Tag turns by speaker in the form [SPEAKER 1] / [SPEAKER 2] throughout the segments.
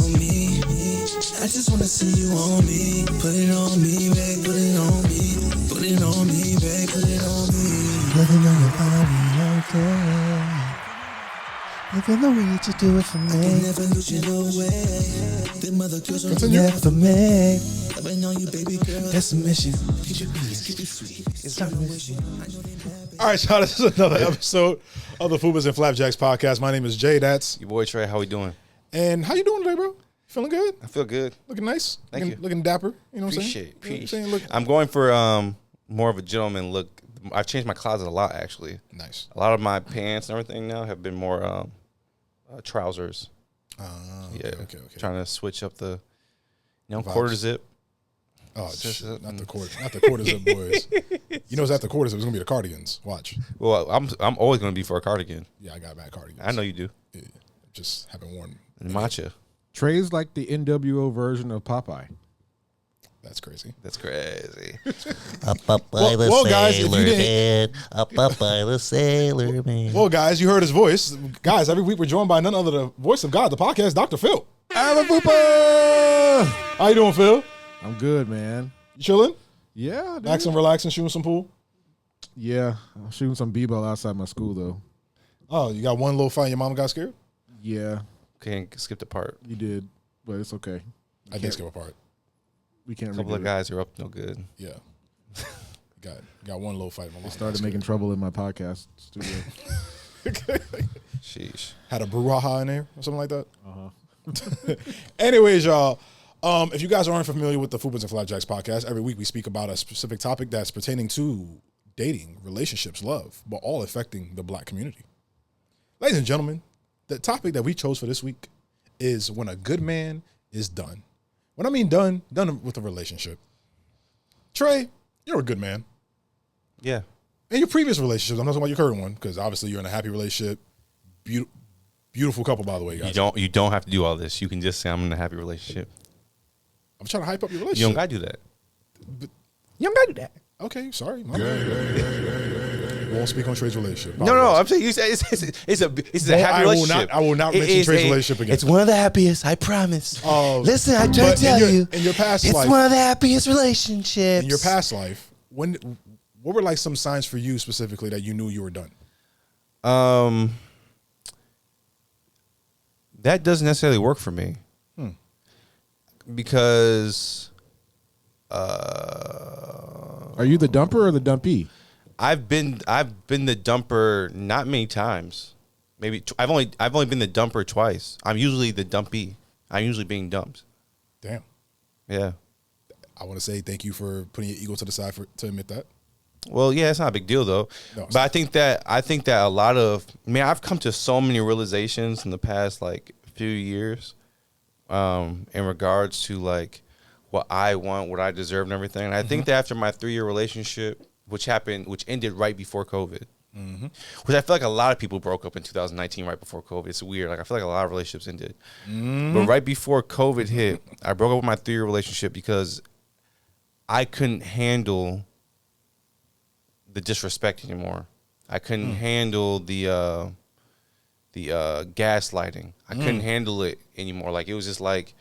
[SPEAKER 1] on me. I just wanna see you on me. Put it on me, babe. Put it on me. Put it on me, babe. Put it on me. Loving on your body all day. Living the way you do it for me. I can never lose you no way. The mother girls are never made. Loving on you, baby girl. That's a mission. Get your peace, get your sweet. It's time to wish you.
[SPEAKER 2] All right, y'all, this is another episode of the Fupas and Flapjacks podcast. My name is Jay. That's
[SPEAKER 3] your boy Trey. How we doing?
[SPEAKER 2] And how you doing today, bro? Feeling good?
[SPEAKER 3] I feel good.
[SPEAKER 2] Looking nice?
[SPEAKER 3] Thank you.
[SPEAKER 2] Looking dapper. You know what I'm saying?
[SPEAKER 3] Appreciate. I'm going for more of a gentleman look. I've changed my closet a lot, actually.
[SPEAKER 2] Nice.
[SPEAKER 3] A lot of my pants and everything now have been more trousers.
[SPEAKER 2] Okay.
[SPEAKER 3] Trying to switch up the,
[SPEAKER 2] Vibes.
[SPEAKER 3] quarter zip.
[SPEAKER 2] Oh, not the quarter zip boys. You know, it's after quarter zip. It's gonna be the cardigans. Watch.
[SPEAKER 3] Well, I'm always gonna be for a cardigan.
[SPEAKER 2] Yeah, I got bad cardigans.
[SPEAKER 3] I know you do.
[SPEAKER 2] Yeah, just haven't worn
[SPEAKER 3] Matcha.
[SPEAKER 4] Trey's like the NWO version of Popeye.
[SPEAKER 2] That's crazy.
[SPEAKER 5] Up by the
[SPEAKER 2] well, guys, if you
[SPEAKER 5] sailor
[SPEAKER 2] didn't-
[SPEAKER 5] man. Up by the sailor man.
[SPEAKER 2] Well, guys, you heard his voice. Guys, every week we're joined by none other than the voice of God, the podcast, Dr. Phil.
[SPEAKER 4] I'm a Fupa!
[SPEAKER 2] How you doing, Phil?
[SPEAKER 4] I'm good, man.
[SPEAKER 2] You chilling?
[SPEAKER 4] Yeah, dude.
[SPEAKER 2] Maxing, relaxing, shooting some pool?
[SPEAKER 4] Yeah, I'm shooting some b-ball outside my school, though.
[SPEAKER 2] Oh, you got one little fight and your mom got scared?
[SPEAKER 4] Yeah,
[SPEAKER 3] Can't skip the part.
[SPEAKER 4] you did, but it's okay.
[SPEAKER 2] I did skip a part.
[SPEAKER 4] We can't
[SPEAKER 3] A couple
[SPEAKER 4] redo
[SPEAKER 3] of
[SPEAKER 4] it.
[SPEAKER 3] guys are up no good.
[SPEAKER 2] Yeah. got one little fight. My mom
[SPEAKER 4] Started
[SPEAKER 2] got
[SPEAKER 4] making trouble in my podcast studio.
[SPEAKER 2] scared.
[SPEAKER 3] Sheesh.
[SPEAKER 2] Had a brouhaha in there or something like that.
[SPEAKER 4] Uh-huh.
[SPEAKER 2] Anyways, y'all, if you guys aren't familiar with the Fupas and Flapjacks podcast, every week we speak about a specific topic that's pertaining to dating, relationships, love, but all affecting the black community. Ladies and gentlemen, the topic that we chose for this week is when a good man is done. When I mean done with a relationship. Trey, you're a good man.
[SPEAKER 3] Yeah.
[SPEAKER 2] In your previous relationships, I'm not talking about your current one, because obviously you're in a happy relationship. Beautiful couple, by the way, guys.
[SPEAKER 3] You don't have to do all this. You can just say I'm in a happy relationship.
[SPEAKER 2] I'm trying to hype up your
[SPEAKER 3] You
[SPEAKER 2] relationship.
[SPEAKER 3] don't gotta do that.
[SPEAKER 2] You don't gotta do that. Okay, sorry. Won't speak on Trey's relationship.
[SPEAKER 3] No, I'm saying you say it's a
[SPEAKER 2] Well,
[SPEAKER 3] happy relationship.
[SPEAKER 2] I will not mention Trey's relationship again.
[SPEAKER 3] It's one of the happiest. I promise. Listen, I try
[SPEAKER 2] But
[SPEAKER 3] to tell you.
[SPEAKER 2] in your past
[SPEAKER 3] it's
[SPEAKER 2] life,
[SPEAKER 3] one of the happiest relationships.
[SPEAKER 2] in your past life, what were like some signs for you specifically that you knew you were done?
[SPEAKER 3] That doesn't necessarily work for me. Because
[SPEAKER 4] Are you the dumper or the dumpy?
[SPEAKER 3] I've been the dumper not many times. Maybe I've only been the dumper twice. I'm usually the dumpy. I'm usually being dumped.
[SPEAKER 2] Damn.
[SPEAKER 3] Yeah.
[SPEAKER 2] I want to say thank you for putting your ego to the side to admit that.
[SPEAKER 3] Well, yeah, it's not a big deal though.
[SPEAKER 2] No, it's
[SPEAKER 3] but I think that a lot of I've come to so many realizations in the past like few years, in regards to like what I want, what I deserve, and everything. And I think that after my 3-year relationship, which ended right before COVID, which I feel like a lot of people broke up in 2019 right before COVID. It's weird. Like I feel like a lot of relationships ended, but right before COVID hit, I broke up with my 3-year relationship because I couldn't handle the disrespect anymore. I couldn't handle the gaslighting. I couldn't handle it anymore. Like it was just like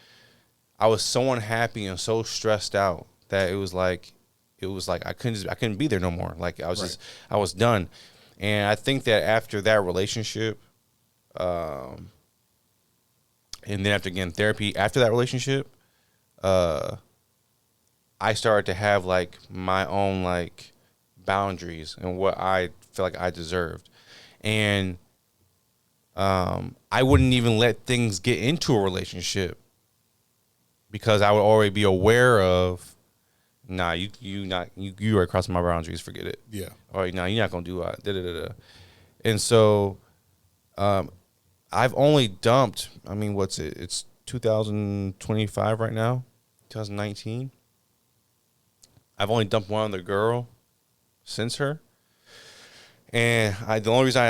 [SPEAKER 3] I was so unhappy and so stressed out that it was like I couldn't be there no more. Like I was I was done. And I think that after that relationship, and then after again therapy after that relationship, I started to have like my own like boundaries and what I feel like I deserved. And I wouldn't even let things get into a relationship because I would already be aware of, nah, you already crossing my boundaries, forget it.
[SPEAKER 2] Yeah.
[SPEAKER 3] All right, nah, you're not gonna do that. And so I've only dumped, I mean, what's it? It's 2025 right now, 2019. I've only dumped one other girl since her. And the only reason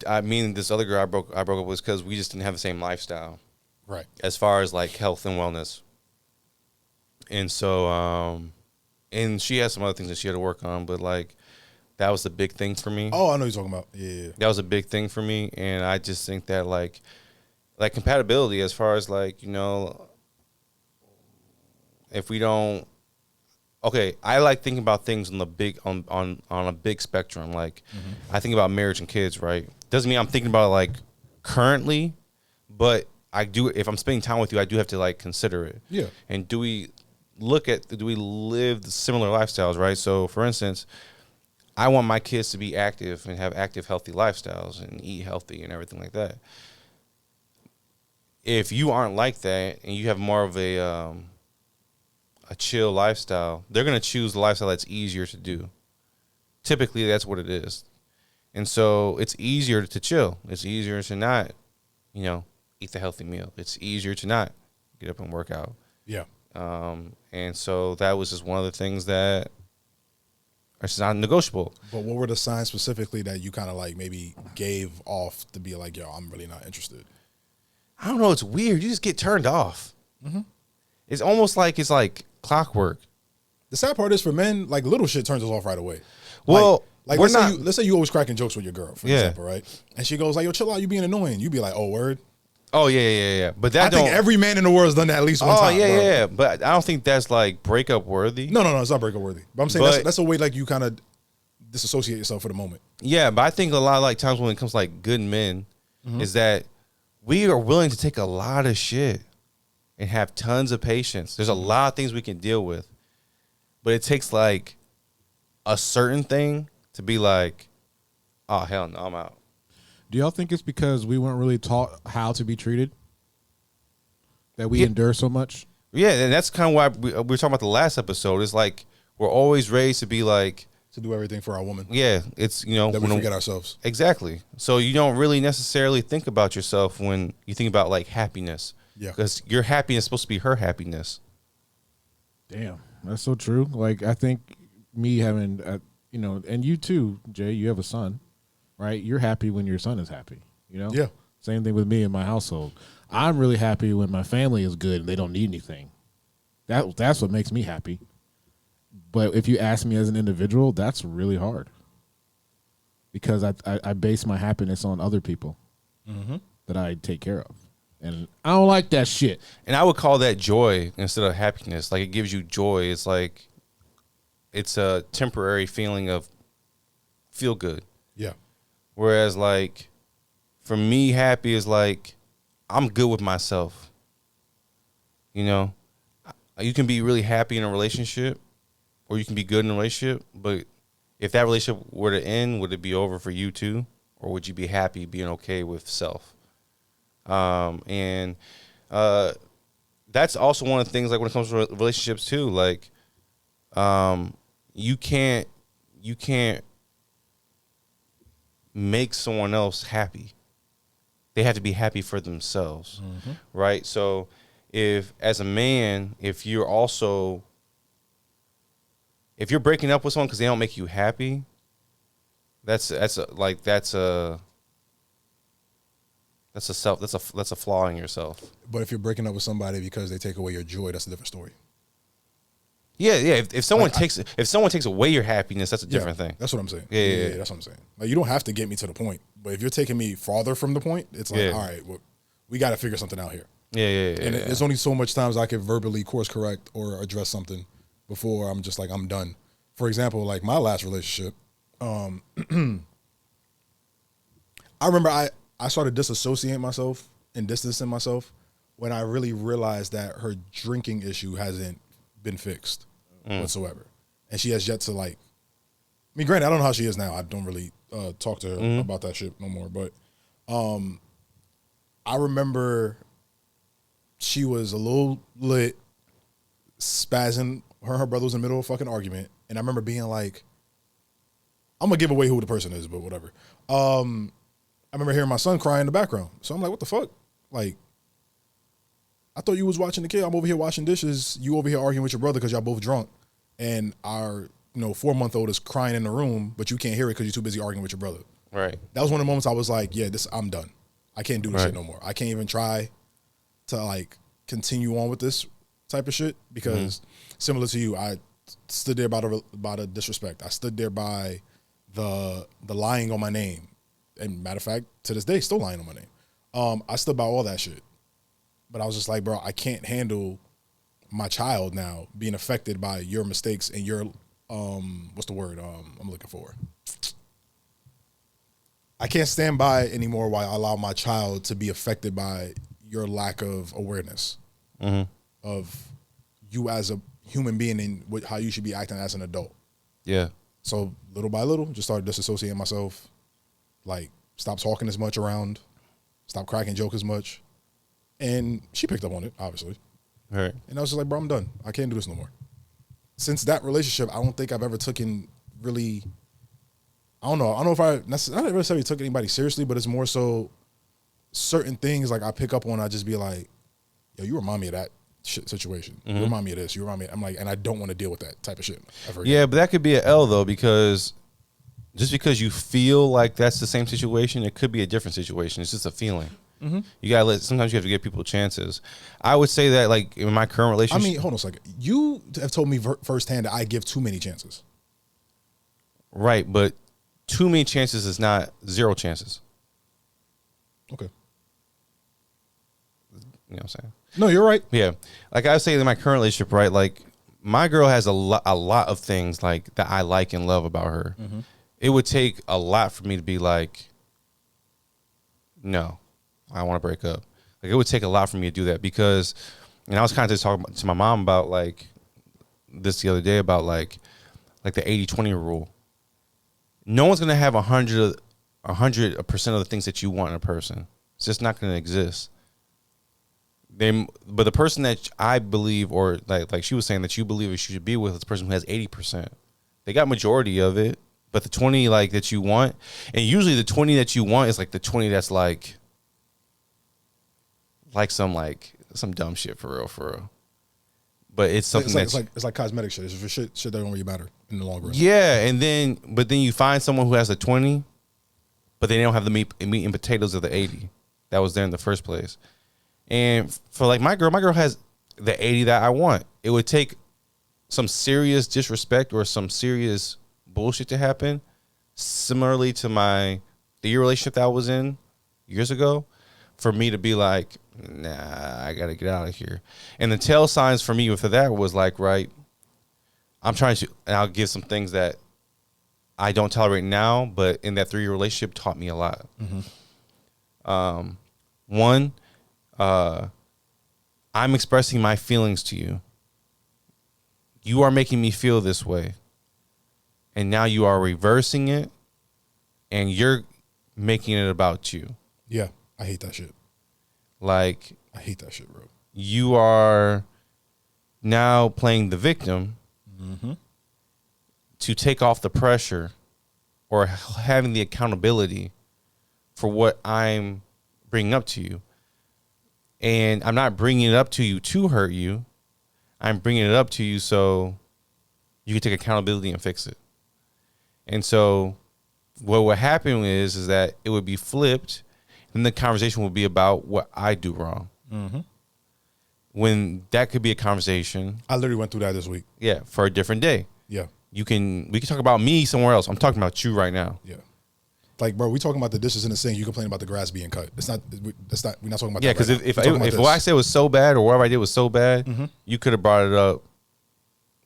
[SPEAKER 3] I mean this other girl I broke up was because we just didn't have the same lifestyle,
[SPEAKER 2] Right.
[SPEAKER 3] as far as like health and wellness. And so, and she has some other things that she had to work on, but like that was the big thing for me.
[SPEAKER 2] Oh, I know what you're talking about. Yeah.
[SPEAKER 3] That was a big thing for me, and I just think that like like compatibility as far as like, if we don't. Okay, I like thinking about things on the big on a big spectrum. Like, I think about marriage and kids, right? Doesn't mean I'm thinking about it like currently, but I do. If I'm spending time with you, I do have to like consider it.
[SPEAKER 2] Yeah.
[SPEAKER 3] And do we live similar lifestyles, right? So, for instance, I want my kids to be active and have active, healthy lifestyles and eat healthy and everything like that. If you aren't like that and you have more of a chill lifestyle, they're going to choose the lifestyle that's easier to do. Typically, that's what it is. And so it's easier to chill. It's easier to not, eat the healthy meal. It's easier to not get up and work out.
[SPEAKER 2] Yeah.
[SPEAKER 3] And so that was just one of the things that are just not negotiable.
[SPEAKER 2] But what were the signs specifically that you kind of like maybe gave off to be like, yo, I'm really not interested?
[SPEAKER 3] I don't know. It's weird. You just get turned off. Mm-hmm. It's almost like it's like clockwork.
[SPEAKER 2] The sad part is for men, like little shit turns us off right away.
[SPEAKER 3] Well,
[SPEAKER 2] like
[SPEAKER 3] we're
[SPEAKER 2] let's say you always cracking jokes with your girl, for example, right? And she goes like, yo, chill out, you being annoying. You be like, oh, word?
[SPEAKER 3] Oh, yeah. But that
[SPEAKER 2] I think every man in the world has done that at least one time.
[SPEAKER 3] Oh,
[SPEAKER 2] bro.
[SPEAKER 3] yeah. But I don't think that's like breakup worthy.
[SPEAKER 2] No, it's not breakup worthy. But I'm saying that's a way like you kind of disassociate yourself for the moment.
[SPEAKER 3] Yeah, but I think a lot of like times when it comes to like good men is that we are willing to take a lot of shit and have tons of patience. There's a lot of things we can deal with, but it takes like a certain thing to be like, oh, hell no, I'm out.
[SPEAKER 4] Do y'all think it's because we weren't really taught how to be treated that we endure so much?
[SPEAKER 3] Yeah, and that's kind of why we were talking about the last episode. It's like we're always raised to be like,
[SPEAKER 2] To do everything for our woman.
[SPEAKER 3] yeah, it's,
[SPEAKER 2] That we forget ourselves.
[SPEAKER 3] Exactly. So you don't really necessarily think about yourself when you think about like happiness.
[SPEAKER 2] Yeah.
[SPEAKER 3] Because your happiness is supposed to be her happiness.
[SPEAKER 4] Damn, that's so true. Like, I think me having, and you too, Jay, you have a son, right? You're happy when your son is happy,
[SPEAKER 2] Yeah.
[SPEAKER 4] Same thing with me and my household. I'm really happy when my family is good and they don't need anything. That's what makes me happy. But if you ask me as an individual, that's really hard because I base my happiness on other people that I take care of. And I don't like that shit.
[SPEAKER 3] And I would call that joy instead of happiness. Like, it gives you joy. It's like, it's a temporary feeling of feel good.
[SPEAKER 2] Yeah.
[SPEAKER 3] Whereas, like, for me, happy is like, I'm good with myself. You can be really happy in a relationship or you can be good in a relationship, but if that relationship were to end, would it be over for you too? Or would you be happy being okay with self? And that's also one of the things, like when it comes to relationships too, like, you can't make someone else happy. They have to be happy for themselves. Right? So if as a man, if you're breaking up with someone because they don't make you happy, that's a flaw in yourself.
[SPEAKER 2] But if you're breaking up with somebody because they take away your joy, that's a different story.
[SPEAKER 3] Yeah. If someone takes away your happiness, that's a different thing.
[SPEAKER 2] That's what I'm saying.
[SPEAKER 3] Yeah.
[SPEAKER 2] That's what I'm saying. Like, you don't have to get me to the point, but if you're taking me farther from the point, it's like, all right, well, we got to figure something out here.
[SPEAKER 3] Yeah.
[SPEAKER 2] And there's only so much times I can verbally course correct or address something before I'm just like, I'm done. For example, like my last relationship, I remember I started disassociating myself and distancing myself when I really realized that her drinking issue hasn't been fixed whatsoever. And she has yet to, like, I mean, granted, I don't know how she is now. I don't really talk to her about that shit no more. But I remember she was a little lit, spazzing. Her and her brother was in the middle of a fucking argument. And I remember being like, I'm going to give away who the person is, but whatever. I remember hearing my son cry in the background. So I'm like, what the fuck? Like, I thought you was watching the kid. I'm over here washing dishes. You over here arguing with your brother because y'all both drunk. And our 4-month-old is crying in the room, but you can't hear it because you're too busy arguing with your brother.
[SPEAKER 3] Right.
[SPEAKER 2] That was one of the moments I was like, yeah, I'm done. I can't do this shit no more. I can't even try to, like, continue on with this type of shit because similar to you, I stood there by the disrespect. I stood there by the lying on my name. And matter of fact, to this day, still lying on my name. I stood by all that shit. But I was just like, bro, I can't handle my child now being affected by your mistakes and your what's the word I'm looking for? I can't stand by it anymore while I allow my child to be affected by your lack of awareness of you as a human being and how you should be acting as an adult.
[SPEAKER 3] Yeah.
[SPEAKER 2] So little by little, just started disassociating myself. Like, stop talking as much around, stop cracking jokes as much. And she picked up on it, obviously.
[SPEAKER 3] Right.
[SPEAKER 2] And I was just like, bro, I'm done. I can't do this no more. Since that relationship, I don't think I've ever taken really, I don't know if I not necessarily took anybody seriously, but it's more so certain things like I pick up on, I just be like, yo, you remind me of that shit situation. You remind me of this. You remind me. I'm like, and I don't want to deal with that type of shit ever again.
[SPEAKER 3] Yeah, but that could be an L though, because just because you feel like that's the same situation, it could be a different situation. It's just a feeling. You gotta sometimes you have to give people chances. I would say that, like, in my current relationship.
[SPEAKER 2] I mean, hold on a second. You have told me firsthand that I give too many chances.
[SPEAKER 3] Right, but too many chances is not zero chances.
[SPEAKER 2] Okay.
[SPEAKER 3] You know what I'm saying?
[SPEAKER 2] No, you're right.
[SPEAKER 3] Yeah. Like I was saying in my current relationship, right? Like, my girl has a lot of things like that I like and love about her. It would take a lot for me to be like, no, I want to break up. Like, it would take a lot for me to do that because, and I was kind of just talking to my mom about like this the other day about like the 80-20 rule. No one's going to have 100% of the things that you want in a person. It's just not going to exist. But the person that I believe, or like she was saying that you believe you should be with, is the person who has 80%. They got majority of it, but the 20 like that you want, and usually the 20 that you want is like the 20 that's like some dumb shit for real. But it's something
[SPEAKER 2] it's like cosmetic shit. It's for shit that don't really matter in the long run.
[SPEAKER 3] Yeah, but then you find someone who has the 20, but they don't have the meat and potatoes of the 80 that was there in the first place. And for like my girl has the 80 that I want. It would take some serious disrespect or some serious bullshit to happen, similarly to the year relationship that I was in years ago, for me to be like, nah, I gotta get out of here. And the tell signs for me for that was like, right, I'm trying to, and I'll give some things that I don't tolerate now, but in that 3-year relationship taught me a lot. One, I'm expressing my feelings to you. You are making me feel this way. And now you are reversing it, and you're making it about you.
[SPEAKER 2] Yeah, I hate that shit.
[SPEAKER 3] Like,
[SPEAKER 2] I hate that shit, bro.
[SPEAKER 3] You are now playing the victim to take off the pressure or having the accountability for what I'm bringing up to you. And I'm not bringing it up to you to hurt you. I'm bringing it up to you so you can take accountability and fix it. And so what would happen is that it would be flipped, and the conversation would be about what I do wrong. When that could be a conversation.
[SPEAKER 2] I literally went through that this week.
[SPEAKER 3] Yeah, for a different day.
[SPEAKER 2] Yeah.
[SPEAKER 3] We can talk about me somewhere else. I'm talking about you right now.
[SPEAKER 2] Yeah. Like, bro, we talking about the dishes in the sink. You complain about the grass being cut. We're not talking about
[SPEAKER 3] yeah,
[SPEAKER 2] that.
[SPEAKER 3] Yeah, because if what I said was so bad or whatever I did was so bad, you could have brought it up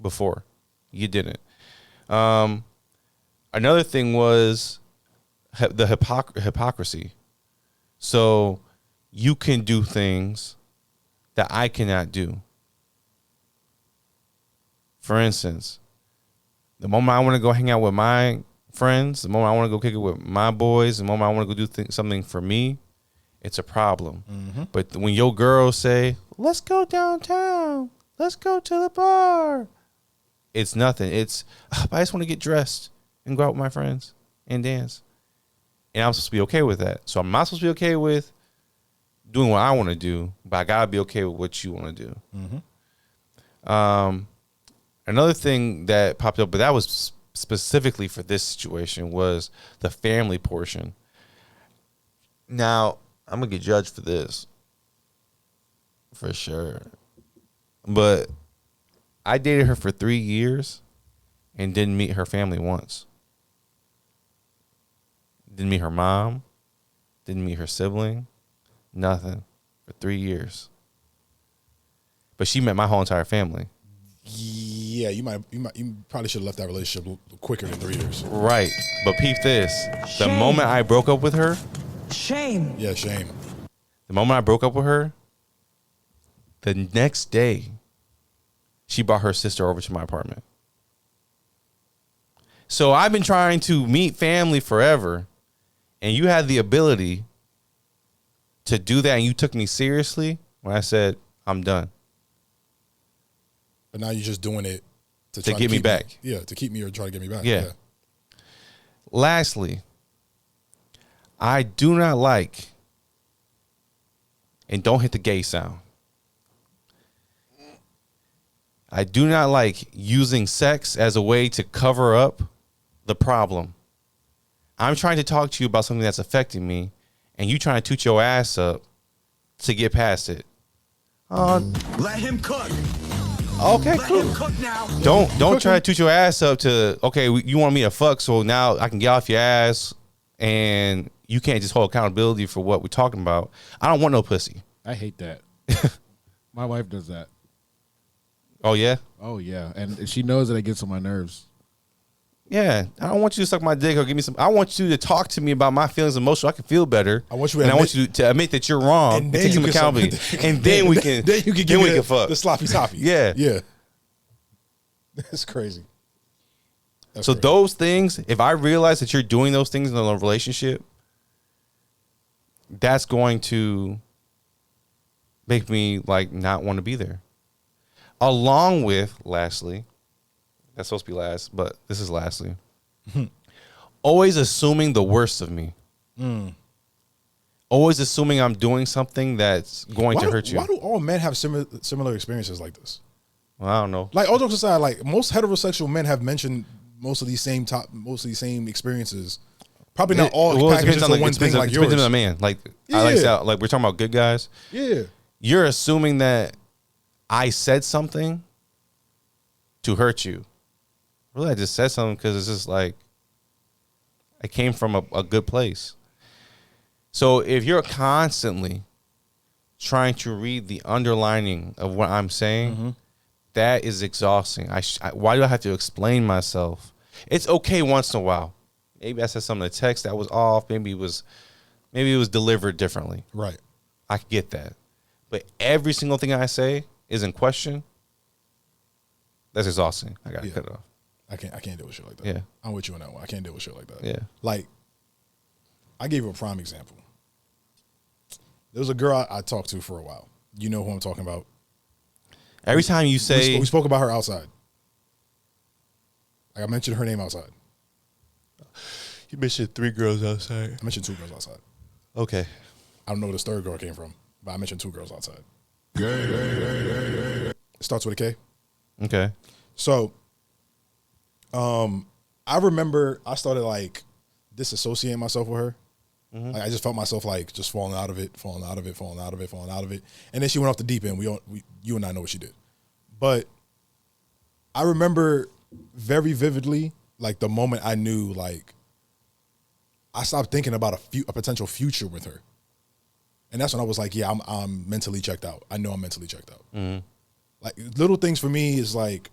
[SPEAKER 3] before. You didn't. Another thing was the hypocrisy. So you can do things that I cannot do. For instance, the moment I want to go hang out with my friends, the moment I want to go kick it with my boys, the moment I want to go do something for me, it's a problem. But when your girls say, let's go downtown, let's go to the bar, it's nothing. It's, I just want to get dressed and go out with my friends and dance. And I'm supposed to be okay with that. So I'm not supposed to be okay with doing what I want to do, but I got to be okay with what you want to do. Another thing that popped up, but that was specifically for this situation, was the family portion. Now, I'm going to get judged for this. For sure. But I dated her for 3 years and didn't meet her family once. Didn't meet her mom. Didn't meet her sibling. Nothing for 3 years. But she met my whole entire family.
[SPEAKER 2] Yeah, you probably should have left that relationship quicker than 3 years.
[SPEAKER 3] Right. But peep this. The
[SPEAKER 6] Shame.
[SPEAKER 3] moment I broke up with her,
[SPEAKER 6] Shame.
[SPEAKER 2] Yeah, shame.
[SPEAKER 3] the moment I broke up with her, the next day, she brought her sister over to my apartment. So I've been trying to meet family forever, and you had the ability to do that, and you took me seriously when I said, I'm done.
[SPEAKER 2] But now you're just doing it to
[SPEAKER 3] To
[SPEAKER 2] try
[SPEAKER 3] get me
[SPEAKER 2] keep
[SPEAKER 3] back.
[SPEAKER 2] Yeah, to keep me or try to get me back.
[SPEAKER 3] Yeah. Lastly, I do not like, and don't hit the gay sound, I do not like using sex as a way to cover up the problem. I'm trying to talk to you about something that's affecting me, and you trying to toot your ass up to get past it.
[SPEAKER 7] Let him cook.
[SPEAKER 3] Okay,
[SPEAKER 7] Let
[SPEAKER 3] cool.
[SPEAKER 7] him cook now.
[SPEAKER 3] Don't try to toot your ass up to, okay, you want me to fuck, so now I can get off your ass, and you can't just hold accountability for what we're talking about. I don't want no pussy.
[SPEAKER 4] I hate that. My wife does that.
[SPEAKER 3] Oh, yeah?
[SPEAKER 4] Oh yeah, and she knows that it gets on my nerves.
[SPEAKER 3] Yeah, I don't want you to suck my dick or give me some. I want you to talk to me about my feelings and emotions so I can feel better.
[SPEAKER 2] I want you to
[SPEAKER 3] and I
[SPEAKER 2] admit-
[SPEAKER 3] want you to admit that you're wrong and take some accountability. And then we can
[SPEAKER 2] then you can give me
[SPEAKER 3] can fuck.
[SPEAKER 2] the sloppy toppy.
[SPEAKER 3] Yeah.
[SPEAKER 2] Yeah. That's crazy. That's
[SPEAKER 3] So
[SPEAKER 2] crazy.
[SPEAKER 3] those things, if I realize that you're doing those things in a relationship, that's going to make me like not want to be there. Along with, lastly, that's supposed to be last, but this is lastly, always assuming the worst of me. Always assuming I'm doing something that's going to hurt you.
[SPEAKER 2] Why do all men have similar experiences like this?
[SPEAKER 3] Well, I don't know.
[SPEAKER 2] Like all jokes aside, like most heterosexual men have mentioned most of these same experiences. Probably not all
[SPEAKER 3] Well, it
[SPEAKER 2] packaged
[SPEAKER 3] depends on
[SPEAKER 2] into one
[SPEAKER 3] it
[SPEAKER 2] thing
[SPEAKER 3] depends on-
[SPEAKER 2] like
[SPEAKER 3] it depends
[SPEAKER 2] yours.
[SPEAKER 3] on the man. Like
[SPEAKER 2] Yeah.
[SPEAKER 3] I like that. Like we're talking about good guys.
[SPEAKER 2] Yeah.
[SPEAKER 3] You're assuming that I said something to hurt you. Really, I just said something because it's just like I came from a good place. So if you're constantly trying to read the underlining of what I'm saying, that is exhausting. Why do I have to explain myself? It's okay once in a while. Maybe I said something in the text that was off. Maybe it was delivered differently.
[SPEAKER 2] Right.
[SPEAKER 3] I could get that. But every single thing I say is in question. That's exhausting. I gotta cut it off.
[SPEAKER 2] I can't deal with shit like that.
[SPEAKER 3] Yeah.
[SPEAKER 2] I'm with you on that one. I can't deal with shit like that.
[SPEAKER 3] Yeah.
[SPEAKER 2] Like, I gave you a prime example. There was a girl I talked to for a while. You know who I'm talking about.
[SPEAKER 3] Every time you say
[SPEAKER 2] We spoke about her outside. Like I mentioned her name outside.
[SPEAKER 3] you mentioned 3 girls outside.
[SPEAKER 2] I mentioned 2 girls outside.
[SPEAKER 3] Okay.
[SPEAKER 2] I don't know where this third girl came from, but I mentioned 2 girls outside. It starts with a K.
[SPEAKER 3] Okay.
[SPEAKER 2] So, I remember I started like disassociating myself with her. Like, I just felt myself like just falling out of it. And then she went off the deep end. You and I know what she did. But I remember very vividly, like the moment I knew, like I stopped thinking about a potential future with her. And that's when I was like, yeah, I'm mentally checked out. I know I'm mentally checked out. Like little things for me is like,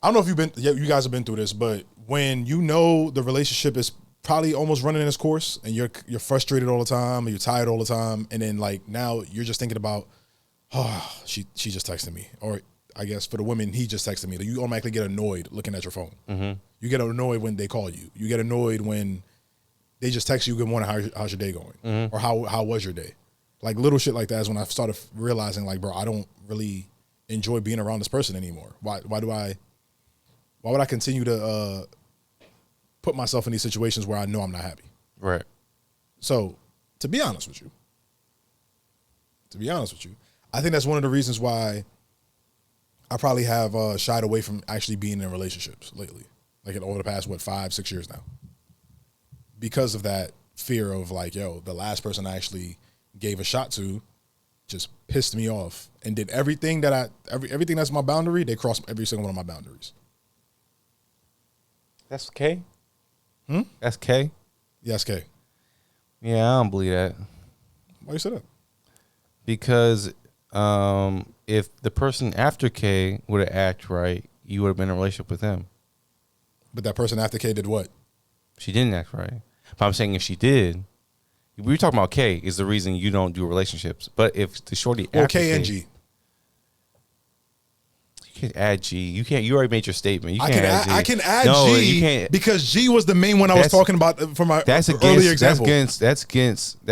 [SPEAKER 2] I don't know if you guys have been through this, but when you know the relationship is probably almost running its course and you're frustrated all the time, and you're tired all the time, and then like now you're just thinking about, oh, she just texted me, or I guess for the women, he just texted me. Like, you automatically get annoyed looking at your phone. You get annoyed when they call you. You get annoyed when they just text you, good morning, how's your day going? Or how was your day? Like little shit like that is when I started realizing like, bro, I don't really enjoy being around this person anymore. Why would I continue to put myself in these situations where I know I'm not happy?
[SPEAKER 3] Right.
[SPEAKER 2] So, to be honest with you, I think that's one of the reasons why I probably have shied away from actually being in relationships lately. Like over the past, 5-6 years now. Because of that fear of like, yo, the last person I actually gave a shot to just pissed me off and did everything everything that's my boundary, they crossed every single one of my boundaries.
[SPEAKER 3] That's K? That's K?
[SPEAKER 2] Yes, K.
[SPEAKER 3] Yeah, I don't believe that.
[SPEAKER 2] Why you say that?
[SPEAKER 3] Because if the person after K would have acted right, you would have been in a relationship with him.
[SPEAKER 2] But that person after K did what?
[SPEAKER 3] She didn't act right. But I'm saying if she did, we were talking about K is the reason you don't do relationships. But if the shorty
[SPEAKER 2] Well,
[SPEAKER 3] after
[SPEAKER 2] K and G.
[SPEAKER 3] You can't add G. You can't. You already made your statement. You can't add G.
[SPEAKER 2] I can add
[SPEAKER 3] no,
[SPEAKER 2] G
[SPEAKER 3] you can't.
[SPEAKER 2] because G was the main one I was talking about for my earlier example.
[SPEAKER 3] That's against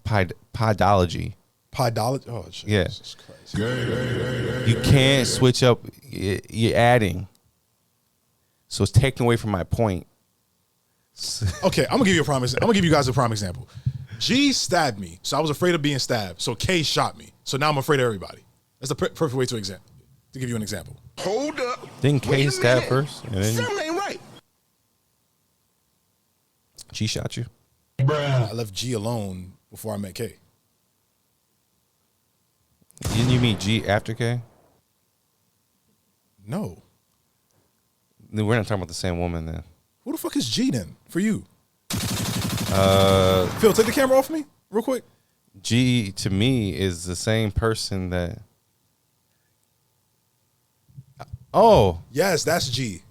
[SPEAKER 3] podology.
[SPEAKER 2] Podology? Oh, Jesus
[SPEAKER 3] Yeah.
[SPEAKER 2] Christ.
[SPEAKER 3] You can't switch up. You're adding. So it's taken away from my point.
[SPEAKER 2] Okay, I'm gonna give you a promise. I'm gonna give you guys a prime example. G stabbed me, so I was afraid of being stabbed. So K shot me, so now I'm afraid of everybody. That's the perfect way to give you an example.
[SPEAKER 7] Hold up.
[SPEAKER 3] Didn't K stab first? And then
[SPEAKER 7] Something ain't right.
[SPEAKER 3] G shot you.
[SPEAKER 2] I left G alone before I met K.
[SPEAKER 3] Didn't you meet G after K?
[SPEAKER 2] No.
[SPEAKER 3] Then we're not talking about the same woman then.
[SPEAKER 2] Who the fuck is G then for you? Phil, take the camera off me real quick.
[SPEAKER 3] G to me is the same person that. Oh,
[SPEAKER 2] Yes, that's G.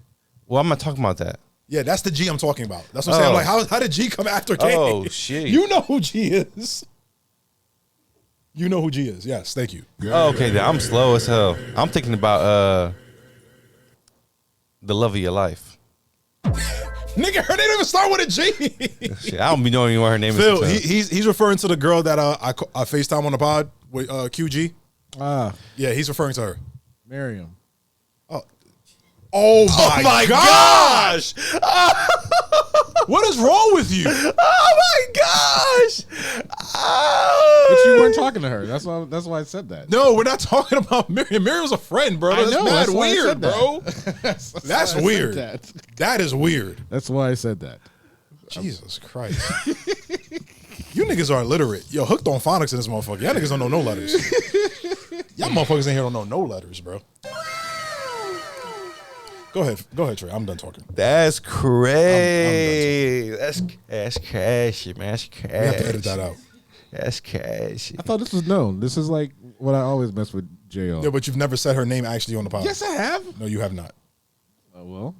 [SPEAKER 3] well, I'm not talking about that.
[SPEAKER 2] Yeah, that's the G I'm talking about. That's what I'm saying. I'm like, how did G come after K?
[SPEAKER 3] Oh, shit.
[SPEAKER 2] You know who G is. You know who G is. Yes, thank you.
[SPEAKER 3] Oh, okay, then I'm slow as hell. I'm thinking about the love of your life.
[SPEAKER 2] Nigga, her name didn't even start with a G.
[SPEAKER 3] Shit, I don't be knowing what her name
[SPEAKER 2] Phil,
[SPEAKER 3] is.
[SPEAKER 2] he's referring to the girl that I FaceTime on the pod with QG. Yeah, he's referring to her.
[SPEAKER 4] Miriam.
[SPEAKER 2] Oh my gosh! What is wrong with you?
[SPEAKER 3] Oh my gosh!
[SPEAKER 4] But you weren't talking to her. That's why I said that.
[SPEAKER 2] No, we're not talking about Miriam. Miriam's a friend, bro. That's mad
[SPEAKER 4] that's why I
[SPEAKER 2] weird,
[SPEAKER 4] said that.
[SPEAKER 2] bro. That's
[SPEAKER 4] why I
[SPEAKER 2] weird.
[SPEAKER 4] said
[SPEAKER 2] That is weird.
[SPEAKER 4] That's why I said that.
[SPEAKER 2] Jesus Christ. You niggas are illiterate. Yo, hooked on phonics in this motherfucker. Y'all niggas don't know no letters. Y'all motherfuckers in here don't know no letters, bro. Go ahead, Trey. I'm done talking.
[SPEAKER 3] That's crazy. That's cash, man. That's cash.
[SPEAKER 2] We have to edit that out.
[SPEAKER 3] That's cash.
[SPEAKER 4] I thought this was known. This is like what I always mess with J.O.
[SPEAKER 2] Yeah, but you've never said her name actually on the pod.
[SPEAKER 4] Yes, I have.
[SPEAKER 2] No, you have not.
[SPEAKER 4] Well,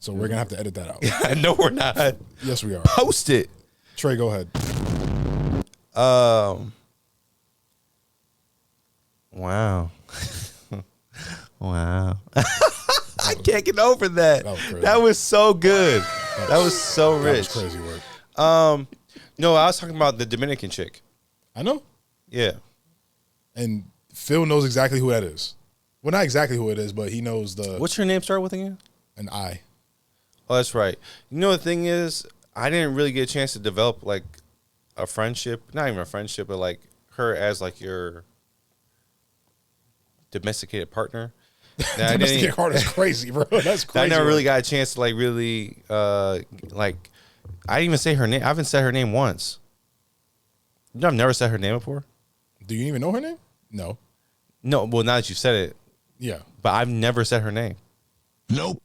[SPEAKER 2] So we're gonna have to edit that out.
[SPEAKER 3] No, we're not.
[SPEAKER 2] Yes, we are.
[SPEAKER 3] Post it.
[SPEAKER 2] Trey, go ahead.
[SPEAKER 3] Wow. Wow. I can't get over that.
[SPEAKER 2] That was crazy.
[SPEAKER 3] That was so good. That was so
[SPEAKER 2] That
[SPEAKER 3] rich.
[SPEAKER 2] was crazy work.
[SPEAKER 3] No, I was talking about the Dominican chick.
[SPEAKER 2] I know.
[SPEAKER 3] Yeah.
[SPEAKER 2] And Phil knows exactly who that is. Well, not exactly who it is, but he knows
[SPEAKER 3] What's her name start with again?
[SPEAKER 2] an I.
[SPEAKER 3] Oh, that's right. You know, the thing is, I didn't really get a chance to develop like a friendship. Not even a friendship, but like her as like your domesticated partner.
[SPEAKER 2] Domesticated heart is crazy, bro. That's crazy.
[SPEAKER 3] I never really got a chance to like really like. I didn't even say her name. I haven't said her name once. You know, I've never said her name before.
[SPEAKER 2] Do you even know her name? No.
[SPEAKER 3] No, well, now that you said it,
[SPEAKER 2] Yeah.
[SPEAKER 3] but I've never said her name.
[SPEAKER 7] Nope.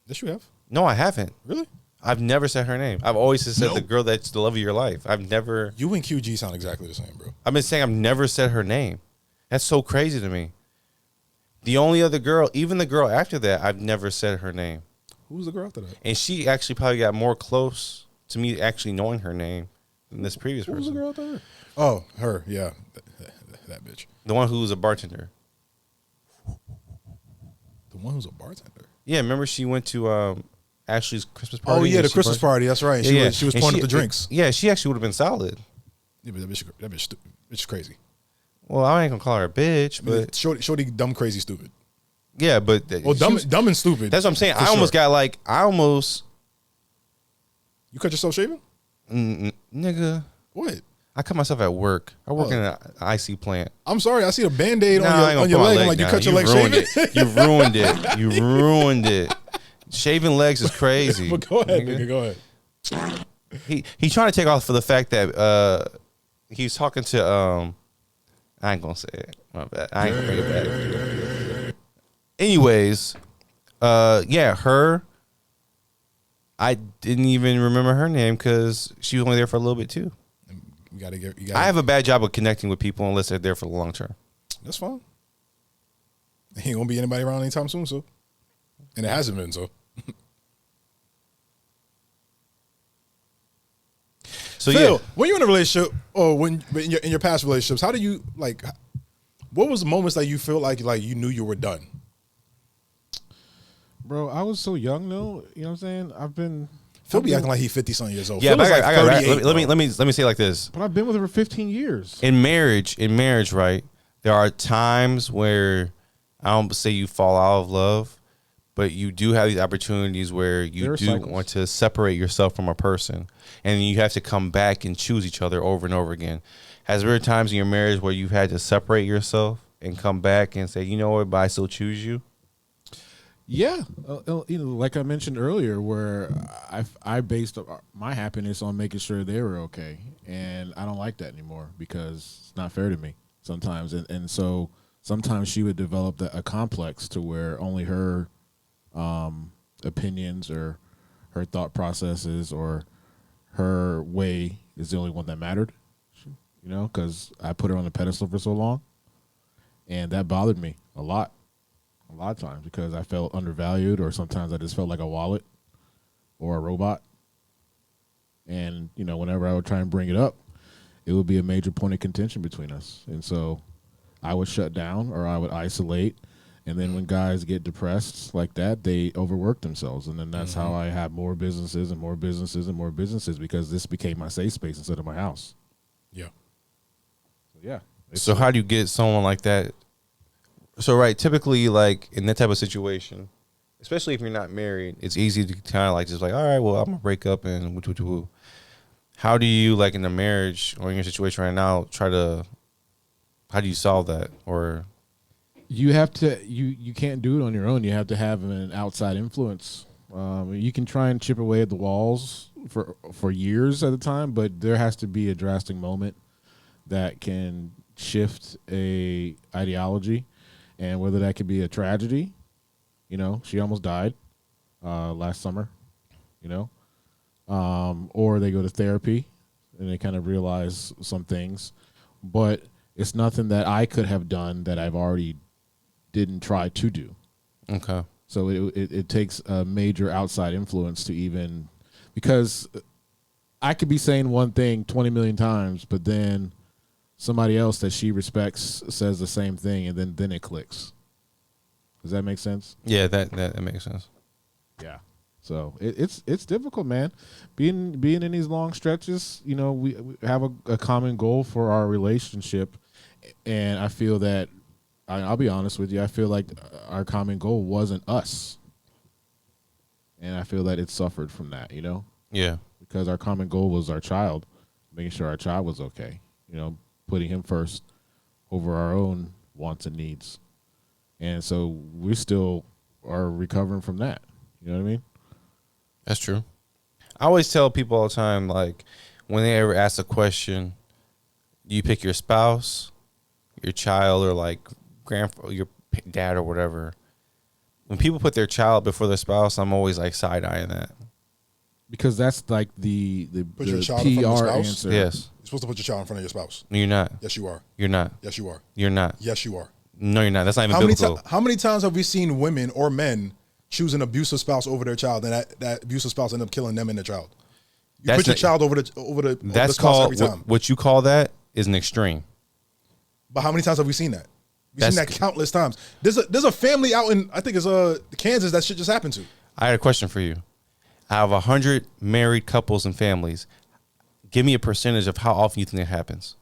[SPEAKER 2] Yes, you have.
[SPEAKER 3] No, I haven't.
[SPEAKER 2] Really?
[SPEAKER 3] I've never said her name. I've always just said the girl that's the love of your life. I've never.
[SPEAKER 2] You and QG sound exactly the same, bro.
[SPEAKER 3] I've been saying I've never said her name. That's so crazy to me. The only other girl, even the girl after that, I've never said her name.
[SPEAKER 2] Who's the girl after that?
[SPEAKER 3] And she actually probably got more close to me actually knowing her name than this previous
[SPEAKER 2] Who's the
[SPEAKER 3] person.
[SPEAKER 2] girl after her? Oh, her. Yeah. That bitch.
[SPEAKER 3] The one who was a bartender.
[SPEAKER 2] The one who's a bartender.
[SPEAKER 3] Yeah, remember she went to Ashley's Christmas party?
[SPEAKER 2] Oh, yeah,
[SPEAKER 3] and
[SPEAKER 2] the
[SPEAKER 3] she
[SPEAKER 2] Christmas
[SPEAKER 3] brought-
[SPEAKER 2] party. That's right.
[SPEAKER 3] Yeah,
[SPEAKER 2] She was
[SPEAKER 3] And
[SPEAKER 2] pouring up the drinks.
[SPEAKER 3] Yeah, she actually would have been solid.
[SPEAKER 2] Yeah, but that bitch stupid. Bitch is crazy.
[SPEAKER 3] Well, I ain't gonna call her a bitch, but
[SPEAKER 2] Shorty, dumb, crazy, stupid.
[SPEAKER 3] yeah, but
[SPEAKER 2] Well,
[SPEAKER 3] she
[SPEAKER 2] dumb,
[SPEAKER 3] was-
[SPEAKER 2] dumb and stupid.
[SPEAKER 3] That's what I'm saying.
[SPEAKER 2] for
[SPEAKER 3] I almost
[SPEAKER 2] sure.
[SPEAKER 3] got like
[SPEAKER 2] You cut yourself shaving?
[SPEAKER 3] nigga.
[SPEAKER 2] What?
[SPEAKER 3] I cut myself at work. I work
[SPEAKER 2] Oh.
[SPEAKER 3] in an IC plant.
[SPEAKER 2] I'm sorry. I see a Band-Aid
[SPEAKER 3] Nah, I ain't
[SPEAKER 2] on
[SPEAKER 3] gonna
[SPEAKER 2] your
[SPEAKER 3] put my
[SPEAKER 2] leg. I'm
[SPEAKER 3] leg
[SPEAKER 2] like, you
[SPEAKER 3] down.
[SPEAKER 2] cut your leg
[SPEAKER 3] ruined
[SPEAKER 2] shaving?
[SPEAKER 3] it. You ruined it. You ruined it. Shaving legs is crazy.
[SPEAKER 2] But go ahead,
[SPEAKER 3] nigga.
[SPEAKER 2] nigga. Go ahead.
[SPEAKER 3] He's trying to take off for the fact that he's talking to I ain't gonna say it. My bad. I ain't gonna bring it back. Anyways, yeah, her. I didn't even remember her name because she was only there for a little bit too.
[SPEAKER 2] You gotta get.
[SPEAKER 3] I have a bad job of connecting with people unless they're there for the long term.
[SPEAKER 2] That's fine. Ain't gonna be anybody around anytime soon, so. And it hasn't been, so.
[SPEAKER 3] So
[SPEAKER 2] Phil,
[SPEAKER 3] yeah,
[SPEAKER 2] when you're in a relationship, or when in your past relationships, how do you like? What was the moments that you feel like you knew you were done?
[SPEAKER 4] Bro, I was so young though. You know what I'm saying?
[SPEAKER 2] Phil be acting like he's 50-something years old.
[SPEAKER 3] yeah.
[SPEAKER 2] Phil
[SPEAKER 3] But
[SPEAKER 2] is like 38,
[SPEAKER 3] let me say it like this.
[SPEAKER 4] But I've been with her for 15 years.
[SPEAKER 3] In marriage, right? There are times where I don't say you fall out of love, but you do have these opportunities where you do want to separate yourself from a person, and you have to come back and choose each other over and over again. Has there been times in your marriage where you've had to separate yourself and come back and say, you know what, but I still choose you?
[SPEAKER 4] Yeah, like I mentioned earlier, where I based my happiness on making sure they were okay, and I don't like that anymore because it's not fair to me sometimes, and so sometimes she would develop a complex to where only her opinions or her thought processes or her way is the only one that mattered, because I put her on the pedestal for so long, and that bothered me a lot of times because I felt undervalued, or sometimes I just felt like a wallet or a robot. And, whenever I would try and bring it up, it would be a major point of contention between us. And so I would shut down or I would isolate. And then when guys get depressed like that, they overwork themselves. And then that's how I have more businesses and more businesses and more businesses, because this became my safe space instead of my house.
[SPEAKER 2] Yeah.
[SPEAKER 4] So, yeah.
[SPEAKER 3] So how do you get someone like that? So, right, typically, like, in that type of situation, especially if you're not married, it's easy to kind of, like, just like, all right, well, I'm going to break up and woo. How do you, like, in a marriage or in your situation right now, how do you solve that? Or
[SPEAKER 4] you have to, you can't do it on your own. You have to have an outside influence. You can try and chip away at the walls for years at a time, but there has to be a drastic moment that can shift a ideology. And whether that could be a tragedy, she almost died last summer, or they go to therapy and they kind of realize some things. But it's nothing that I could have done that I've already didn't try to do.
[SPEAKER 3] okay,
[SPEAKER 4] So it takes a major outside influence to even, because I could be saying one thing 20 million times, but then somebody else that she respects says the same thing, and then it clicks. Does that make sense?
[SPEAKER 3] yeah, that makes sense.
[SPEAKER 4] Yeah. So it's difficult, man. Being in these long stretches, we have a common goal for our relationship, and I feel that I'll be honest with you. I feel like our common goal wasn't us, and I feel that it suffered from that.
[SPEAKER 3] Yeah,
[SPEAKER 4] because our common goal was our child, making sure our child was okay. Putting him first over our own wants and needs. And so we still are recovering from that. You know what I mean?
[SPEAKER 3] that's true. I always tell people all the time, like, when they ever ask a question, do you pick your spouse, your child, or like your dad or whatever? When people put their child before their spouse, I'm always like side-eyeing that.
[SPEAKER 4] Because that's like the
[SPEAKER 2] Put your
[SPEAKER 4] the
[SPEAKER 2] child in front of your
[SPEAKER 4] PR
[SPEAKER 2] spouse?
[SPEAKER 4] answer.
[SPEAKER 3] Yes.
[SPEAKER 2] You're supposed to put your child in front of your spouse.
[SPEAKER 3] No, you're not.
[SPEAKER 2] Yes, you are.
[SPEAKER 3] You're not.
[SPEAKER 2] Yes, you are.
[SPEAKER 3] You're not.
[SPEAKER 2] Yes, you are.
[SPEAKER 3] No, you're not. That's not even biblical.
[SPEAKER 2] How many times have we seen women or men choose an abusive spouse over their child, and that abusive spouse end up killing them and their child? You put your child over the
[SPEAKER 3] That's
[SPEAKER 2] spouse
[SPEAKER 3] called
[SPEAKER 2] every time.
[SPEAKER 3] what you call that is an extreme.
[SPEAKER 2] But how many times have we seen that? We've seen that countless times. There's a family out in, I think it's Kansas, that shit just happened to.
[SPEAKER 3] I had a question for you. Out of 100 married couples and families, give me a percentage of how often you think that happens.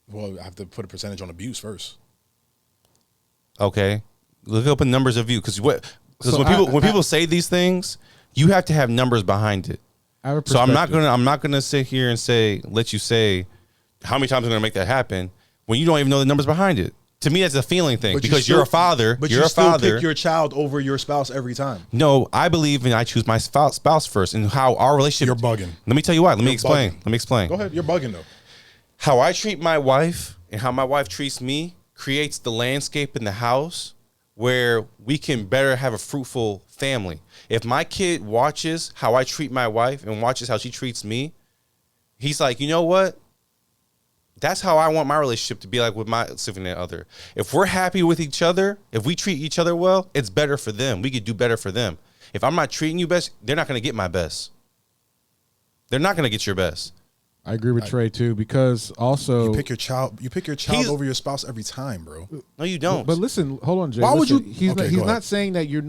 [SPEAKER 2] Well, I have to put a percentage on abuse first.
[SPEAKER 3] Okay, look up in numbers of you, because when people say these things, you have to have numbers behind it. So I'm not gonna sit here and let you say how many times I'm gonna make that happen when you don't even know the numbers behind it. To me, that's a feeling thing, because you're a father.
[SPEAKER 2] But
[SPEAKER 3] you're
[SPEAKER 2] you
[SPEAKER 3] a
[SPEAKER 2] still
[SPEAKER 3] father.
[SPEAKER 2] pick your child over your spouse every time.
[SPEAKER 3] No, I believe I choose my spouse first, and how our relationship.
[SPEAKER 2] You're bugging.
[SPEAKER 3] Let me tell you why. Let me explain.
[SPEAKER 2] Go ahead. You're bugging though.
[SPEAKER 3] How I treat my wife and how my wife treats me creates the landscape in the house where we can better have a fruitful family. If my kid watches how I treat my wife and watches how she treats me, He's like, you know what? That's how I want my relationship to be like with my significant other. If we're happy with each other, if we treat each other well, it's better for them. We could do better for them. If I'm not treating you best, they're not going to get my best. They're not going to get your best.
[SPEAKER 4] I agree with Trey too, because also
[SPEAKER 2] You pick your child over your spouse every time, bro.
[SPEAKER 3] No, you don't.
[SPEAKER 4] But listen, hold on, Jay.
[SPEAKER 2] Why would
[SPEAKER 4] Listen,
[SPEAKER 2] you-
[SPEAKER 4] He's
[SPEAKER 2] Okay,
[SPEAKER 4] not, he's
[SPEAKER 2] go
[SPEAKER 4] not
[SPEAKER 2] ahead.
[SPEAKER 4] saying that you're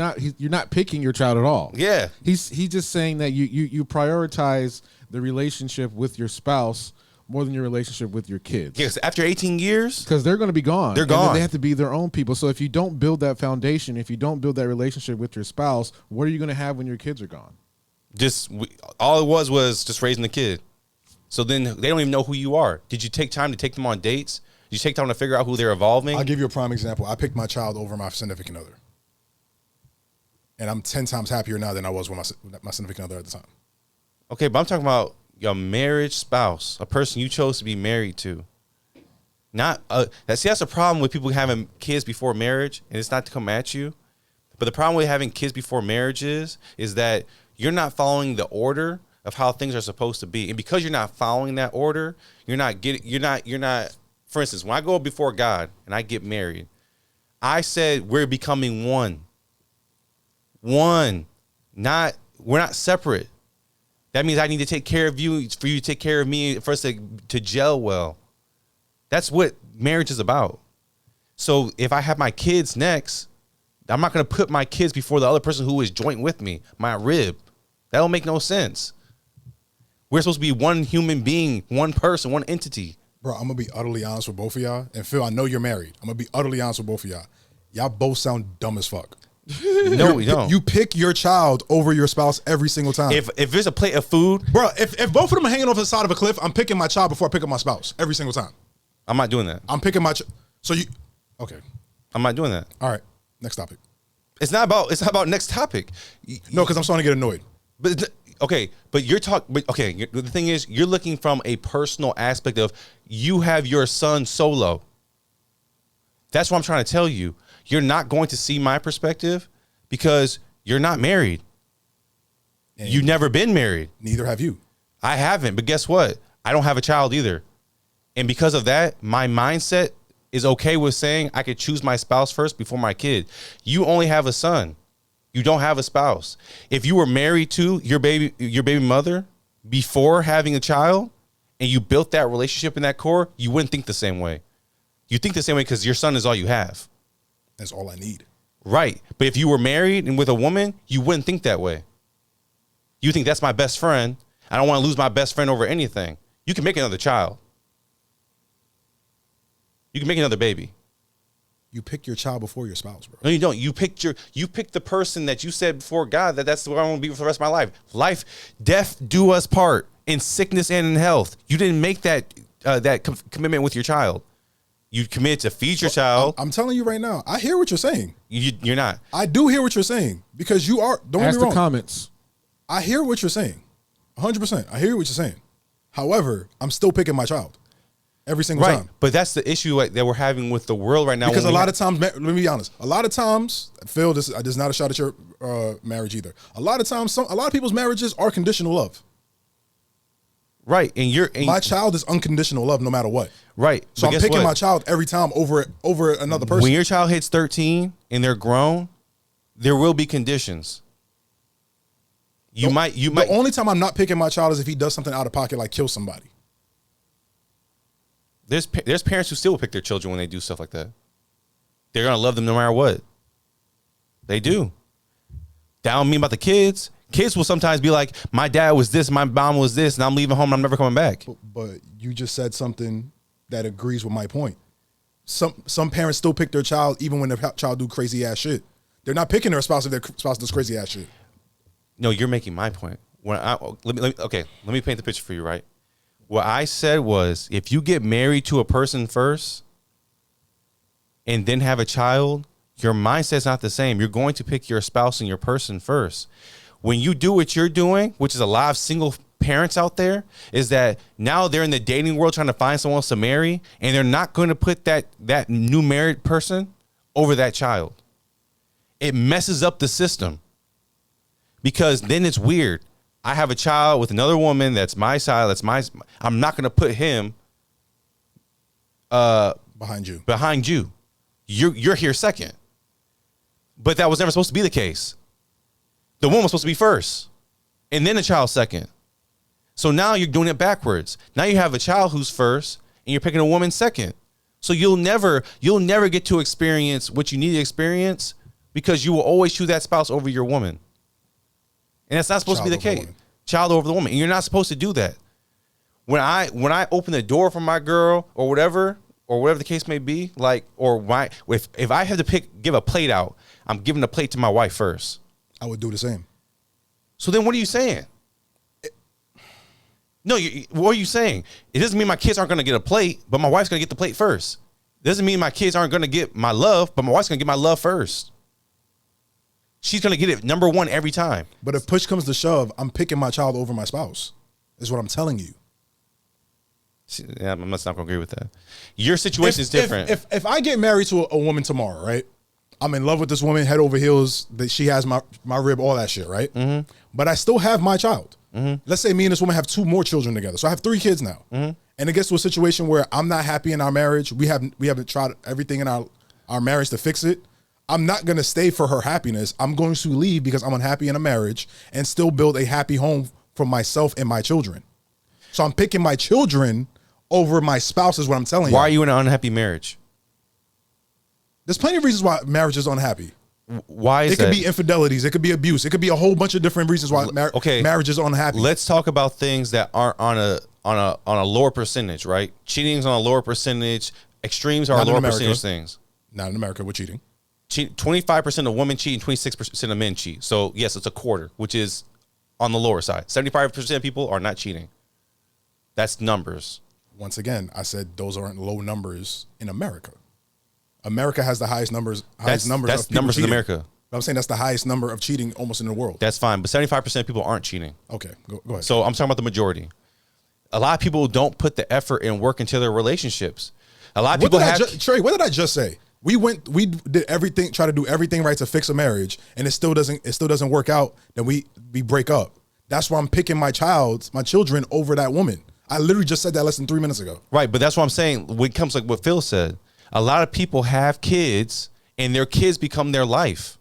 [SPEAKER 4] not picking your child at all.
[SPEAKER 3] Yeah.
[SPEAKER 4] He's just saying that you prioritize the relationship with your spouse more than your relationship with your kids.
[SPEAKER 3] Yes, after 18 years,
[SPEAKER 4] Because they're going to be gone.
[SPEAKER 3] They're
[SPEAKER 4] And then
[SPEAKER 3] gone.
[SPEAKER 4] they have to be their own people. So if you don't build that foundation, if you don't build that relationship with your spouse, what are you going to have when your kids are gone?
[SPEAKER 3] all it was just raising the kid. So then they don't even know who you are. Did you take time to take them on dates? Did you take time to figure out who they're evolving?
[SPEAKER 2] I'll give you a prime example. I picked my child over my significant other. And I'm 10 times happier now than I was with my significant other at the time.
[SPEAKER 3] Okay, but I'm talking about your marriage spouse, a person you chose to be married to. Not that's a problem with people having kids before marriage, and it's not to come at you. But the problem with having kids before marriage is that you're not following the order of how things are supposed to be. And because you're not following that order, you're not, for instance, when I go before God and I get married, I said we're becoming one. We're not separate. That means I need to take care of you for you to take care of me, for us to gel well. That's what marriage is about. So if I have my kids next, I'm not going to put my kids before the other person who is joint with me, my rib. That don't make no sense. We're supposed to be one human being, one person, one entity.
[SPEAKER 2] Bro, I'm going to be utterly honest with both of y'all. And Phil, I know you're married. I'm going to be utterly honest with both of y'all. Y'all both sound dumb as fuck.
[SPEAKER 3] No, we don't.
[SPEAKER 2] You pick your child over your spouse every single time.
[SPEAKER 3] If there's a plate of food,
[SPEAKER 2] Bro, if both of them are hanging off the side of a cliff, I'm picking my child before I pick up my spouse every single time.
[SPEAKER 3] I'm not doing that.
[SPEAKER 2] I'm picking my so you okay.
[SPEAKER 3] I'm not doing that.
[SPEAKER 2] All right. Next topic.
[SPEAKER 3] It's not about next topic.
[SPEAKER 2] No, because I'm starting to get annoyed.
[SPEAKER 3] But okay, but you're talking. Okay, the thing is, you're looking from a personal aspect of you have your son solo. That's what I'm trying to tell you. You're not going to see my perspective because you're not married.
[SPEAKER 2] And
[SPEAKER 3] You've never been married.
[SPEAKER 2] neither have you.
[SPEAKER 3] I haven't, but guess what? I don't have a child either. And because of that, my mindset is okay with saying I could choose my spouse first before my kid. You only have a son. You don't have a spouse. If you were married to your baby mother before having a child and you built that relationship in that core, you wouldn't think the same way. You think the same way because your son is all you have.
[SPEAKER 2] That's all I need.
[SPEAKER 3] Right. But if you were married and with a woman, you wouldn't think that way. You think that's my best friend. I don't want to lose my best friend over anything. You can make another child. You can make another baby.
[SPEAKER 2] You pick your child before your spouse, bro.
[SPEAKER 3] No, you don't. You picked the person that you said before God that's what I want to be for the rest of my life. Life, death, do us part in sickness and in health. You didn't make that commitment with your child. You committed to feed your child.
[SPEAKER 2] I'm telling you right now, I hear what you're saying.
[SPEAKER 3] You're not.
[SPEAKER 2] I do hear what you're saying because you are. Don't get
[SPEAKER 4] Ask
[SPEAKER 2] me
[SPEAKER 4] the
[SPEAKER 2] wrong.
[SPEAKER 4] comments.
[SPEAKER 2] I hear what you're saying. 100%. I hear what you're saying. However, I'm still picking my child every single
[SPEAKER 3] Right.
[SPEAKER 2] time.
[SPEAKER 3] But that's the issue that we're having with the world right now.
[SPEAKER 2] Because a lot of times, let me be honest. A lot of times, Phil, this is not a shot at your marriage either. A lot of times, a lot of people's marriages are conditional love.
[SPEAKER 3] Right. And
[SPEAKER 2] My child is unconditional love no matter what.
[SPEAKER 3] right.
[SPEAKER 2] So
[SPEAKER 3] But
[SPEAKER 2] I'm
[SPEAKER 3] guess
[SPEAKER 2] picking
[SPEAKER 3] what?
[SPEAKER 2] my child every time over another person.
[SPEAKER 3] When your child hits 13 and they're grown, there will be conditions.
[SPEAKER 2] The only time I'm not picking my child is if he does something out of pocket, like kill somebody.
[SPEAKER 3] There's parents who still will pick their children when they do stuff like that. They're gonna love them no matter what. They do. That don't mean about the kids. Kids will sometimes be like, my dad was this, my mom was this, and I'm leaving home and I'm never coming back.
[SPEAKER 2] But you just said something that agrees with my point. Some parents still pick their child even when their child do crazy ass shit. They're not picking their spouse if their spouse does crazy ass shit.
[SPEAKER 3] No, you're making my point. Let me paint the picture for you, right? What I said was, if you get married to a person first and then have a child, your mindset's not the same. You're going to pick your spouse and your person first. When you do what you're doing, which is a lot of single parents out there, is that now they're in the dating world trying to find someone else to marry, and they're not going to put that new married person over that child. It messes up the system. Because then it's weird. I have a child with another woman that's my side. I'm not gonna put him
[SPEAKER 2] behind you.
[SPEAKER 3] You're here second. But that was never supposed to be the case. The woman was supposed to be first, and then the child second. So now you're doing it backwards. Now you have a child who's first, and you're picking a woman second. So you'll never get to experience what you need to experience because you will always choose that spouse over your woman. And that's not supposed to be the case. Child over the woman. And you're not supposed to do that. When I open the door for my girl or whatever the case may be, like, or if I have to give a plate out, I'm giving the plate to my wife first.
[SPEAKER 2] I would do the same.
[SPEAKER 3] So then what are you saying? What are you saying? It doesn't mean my kids aren't going to get a plate, but my wife's going to get the plate first. It doesn't mean my kids aren't going to get my love, but my wife's going to get my love first. She's going to get it number one every time.
[SPEAKER 2] But if push comes to shove, I'm picking my child over my spouse, is what I'm telling you.
[SPEAKER 3] Yeah, I'm not going to agree with that. Your situation is different.
[SPEAKER 2] If I get married to a woman tomorrow, right? I'm in love with this woman, head over heels, that she has my rib, all that shit, right? Mm-hmm. But I still have my child. Mm-hmm. Let's say me and this woman have 2 more children together. So I have 3 kids now. Mm-hmm. And it gets to a situation where I'm not happy in our marriage. We haven't tried everything in our marriage to fix it. I'm not going to stay for her happiness. I'm going to leave because I'm unhappy in a marriage and still build a happy home for myself and my children. So I'm picking my children over my spouse is what I'm telling you.
[SPEAKER 3] Why are you in an unhappy marriage?
[SPEAKER 2] There's plenty of reasons why marriage is unhappy.
[SPEAKER 3] Why is
[SPEAKER 2] it? It could be infidelities. It could be abuse. It could be a whole bunch of different reasons why marriage is unhappy.
[SPEAKER 3] Let's talk about things that aren't on a lower percentage, right? Cheating's on a lower percentage. Extremes are lower percentage things.
[SPEAKER 2] Not in America, we're cheating.
[SPEAKER 3] 25% of women cheat and 26% of men cheat. So yes, it's a quarter, which is on the lower side. 75% of people are not cheating. That's numbers.
[SPEAKER 2] Once again, I said those aren't low numbers in America. America has the highest numbers.
[SPEAKER 3] That's numbers in America.
[SPEAKER 2] But I'm saying that's the highest number of cheating almost in the world.
[SPEAKER 3] That's fine, but 75% of people aren't cheating.
[SPEAKER 2] Okay, go ahead.
[SPEAKER 3] So I'm talking about the majority. A lot of people don't put the effort and work into their relationships. A lot of people
[SPEAKER 2] Trey, what did I just say? We did everything, try to do everything right to fix a marriage, and it still doesn't work out. Then we break up. That's why I'm picking my children over that woman. I literally just said that less than 3 minutes ago.
[SPEAKER 3] Right, but that's what I'm saying. When it comes like what Phil said, a lot of people have kids, and their kids become their life.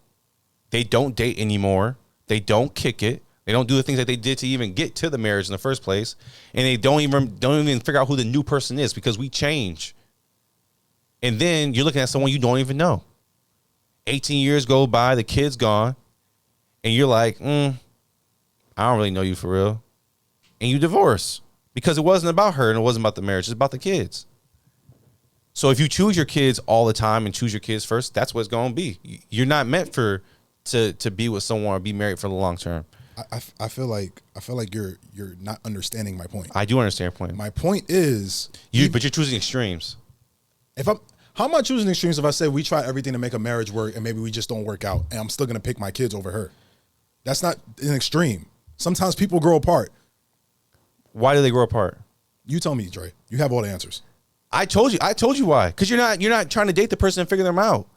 [SPEAKER 3] They don't date anymore. They don't kick it. They don't do the things that they did to even get to the marriage in the first place, and they don't even figure out who the new person is because we change. And then you're looking at someone you don't even know. 18 years go by, the kid's gone, and you're like, I don't really know you for real. And you divorce because it wasn't about her and it wasn't about the marriage. It's about the kids. So if you choose your kids all the time and choose your kids first, that's what it's going to be. You're not meant to be with someone or be married for the long term.
[SPEAKER 2] I feel like you're not understanding my point.
[SPEAKER 3] I do understand your point.
[SPEAKER 2] My point is
[SPEAKER 3] but you're choosing extremes.
[SPEAKER 2] How am I choosing extremes if I say we try everything to make a marriage work and maybe we just don't work out and I'm still gonna pick my kids over her? That's not an extreme. Sometimes people grow apart.
[SPEAKER 3] Why do they grow apart?
[SPEAKER 2] You tell me, Dre. You have all the answers.
[SPEAKER 3] I told you why. Because you're not trying to date the person and figure them out.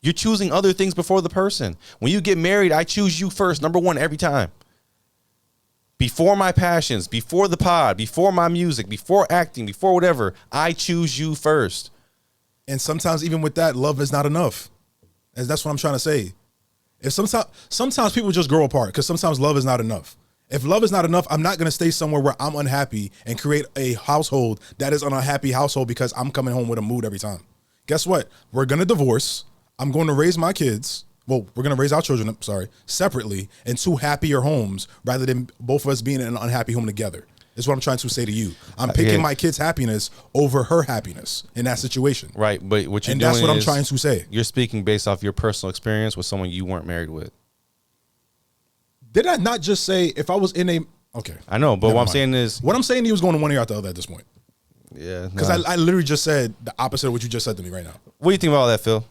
[SPEAKER 3] You're choosing other things before the person. When you get married, I choose you first, number one, every time. Before my passions, before the pod, before my music, before acting, before whatever, I choose you first.
[SPEAKER 2] And sometimes even with that, love is not enough. And that's what I'm trying to say. If sometimes people just grow apart because sometimes love is not enough. If love is not enough, I'm not going to stay somewhere where I'm unhappy and create a household that is an unhappy household because I'm coming home with a mood every time. Guess what? We're going to divorce. I'm going to raise my kids. Well, we're going to raise our children, separately in 2 happier homes rather than both of us being in an unhappy home together. Is what I'm trying to say to you. I'm picking my kids' happiness over her happiness in that situation.
[SPEAKER 3] Right, but what you're doing
[SPEAKER 2] that's what I'm trying to say.
[SPEAKER 3] You're speaking based off your personal experience with someone you weren't married with.
[SPEAKER 2] Did I not just say if I was in a... Okay.
[SPEAKER 3] I know, but what I'm saying is...
[SPEAKER 2] What I'm saying to you is going to one ear out the other at this point.
[SPEAKER 3] Yeah.
[SPEAKER 2] Because I literally just said the opposite of what you just said to me right now.
[SPEAKER 3] What do you think about all that, Phil?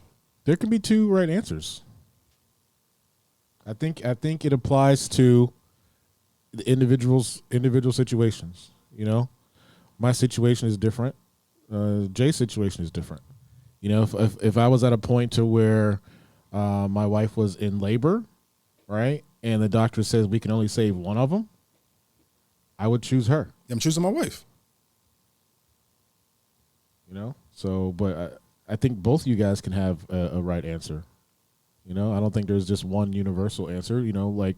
[SPEAKER 4] There can be 2 right answers. I think it applies to the individual situations. You know, my situation is different. Jay's situation is different. You know, if I was at a point to where my wife was in labor, right, and the doctor says we can only save one of them, I would choose her.
[SPEAKER 2] I'm choosing my wife.
[SPEAKER 4] You know, so but I think both of you guys can have a right answer. You know, I don't think there's just one universal answer. You know, like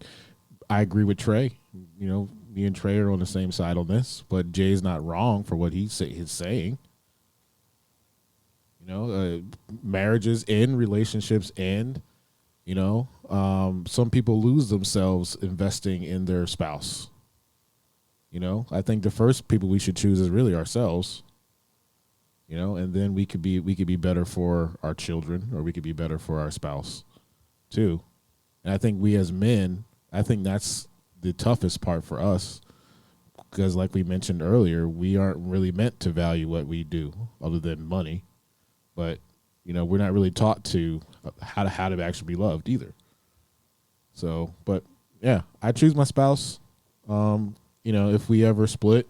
[SPEAKER 4] I agree with Trey. You know, me and Trey are on the same side on this, but Jay's not wrong for what he's saying. You know, marriages end, relationships end. You know, some people lose themselves investing in their spouse. You know, I think the first people we should choose is really ourselves. You know, and then we could be better for our children, or we could be better for our spouse, too. And I think we as men, I think that's the toughest part for us, because like we mentioned earlier, we aren't really meant to value what we do other than money. But, you know, we're not really taught to how to actually be loved either. So, but yeah, I choose my spouse. You know, if we ever split,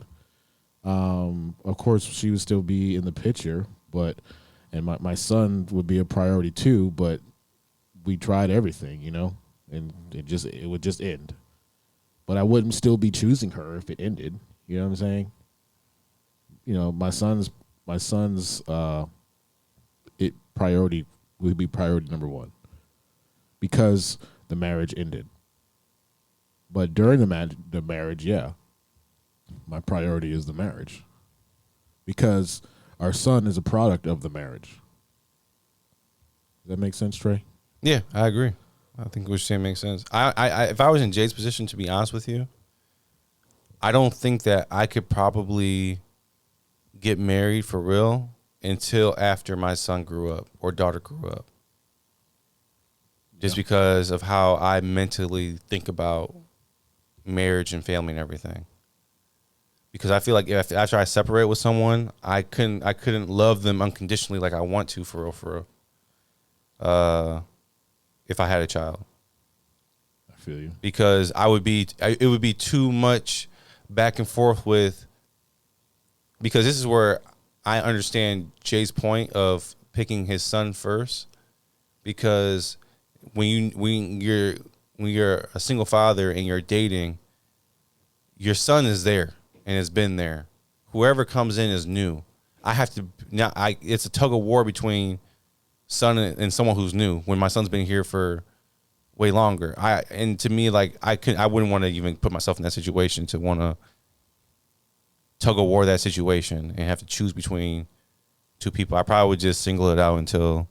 [SPEAKER 4] of course she would still be in the picture, and my son would be a priority too, but we tried everything, you know, and it would just end. But I wouldn't still be choosing her if it ended. You know what I'm saying? You know, my son's priority would be priority number one, because the marriage ended. But during the marriage, yeah, my priority is the marriage, because our son is a product of the marriage. Does that make sense, Trey?
[SPEAKER 3] Yeah, I agree. I think what you're saying makes sense. I if I was in Jay's position, to be honest with you, I don't think that I could probably get married for real until after my son grew up or daughter grew up. Just because of how I mentally think about marriage and family and everything. Because I feel like after I separate with someone, I couldn't love them unconditionally like I want to for real. If I had a child.
[SPEAKER 4] I feel you.
[SPEAKER 3] Because it would be too much back and forth with, because this is where I understand Jay's point of picking his son first, because when you're a single father and you're dating, your son is there and has been there. Whoever comes in is new. It's a tug of war between son and someone who's new, when my son's been here for way longer. And to me, like, I wouldn't want to even put myself in that situation to want to tug of war that situation and have to choose between two people. I probably would just single it out until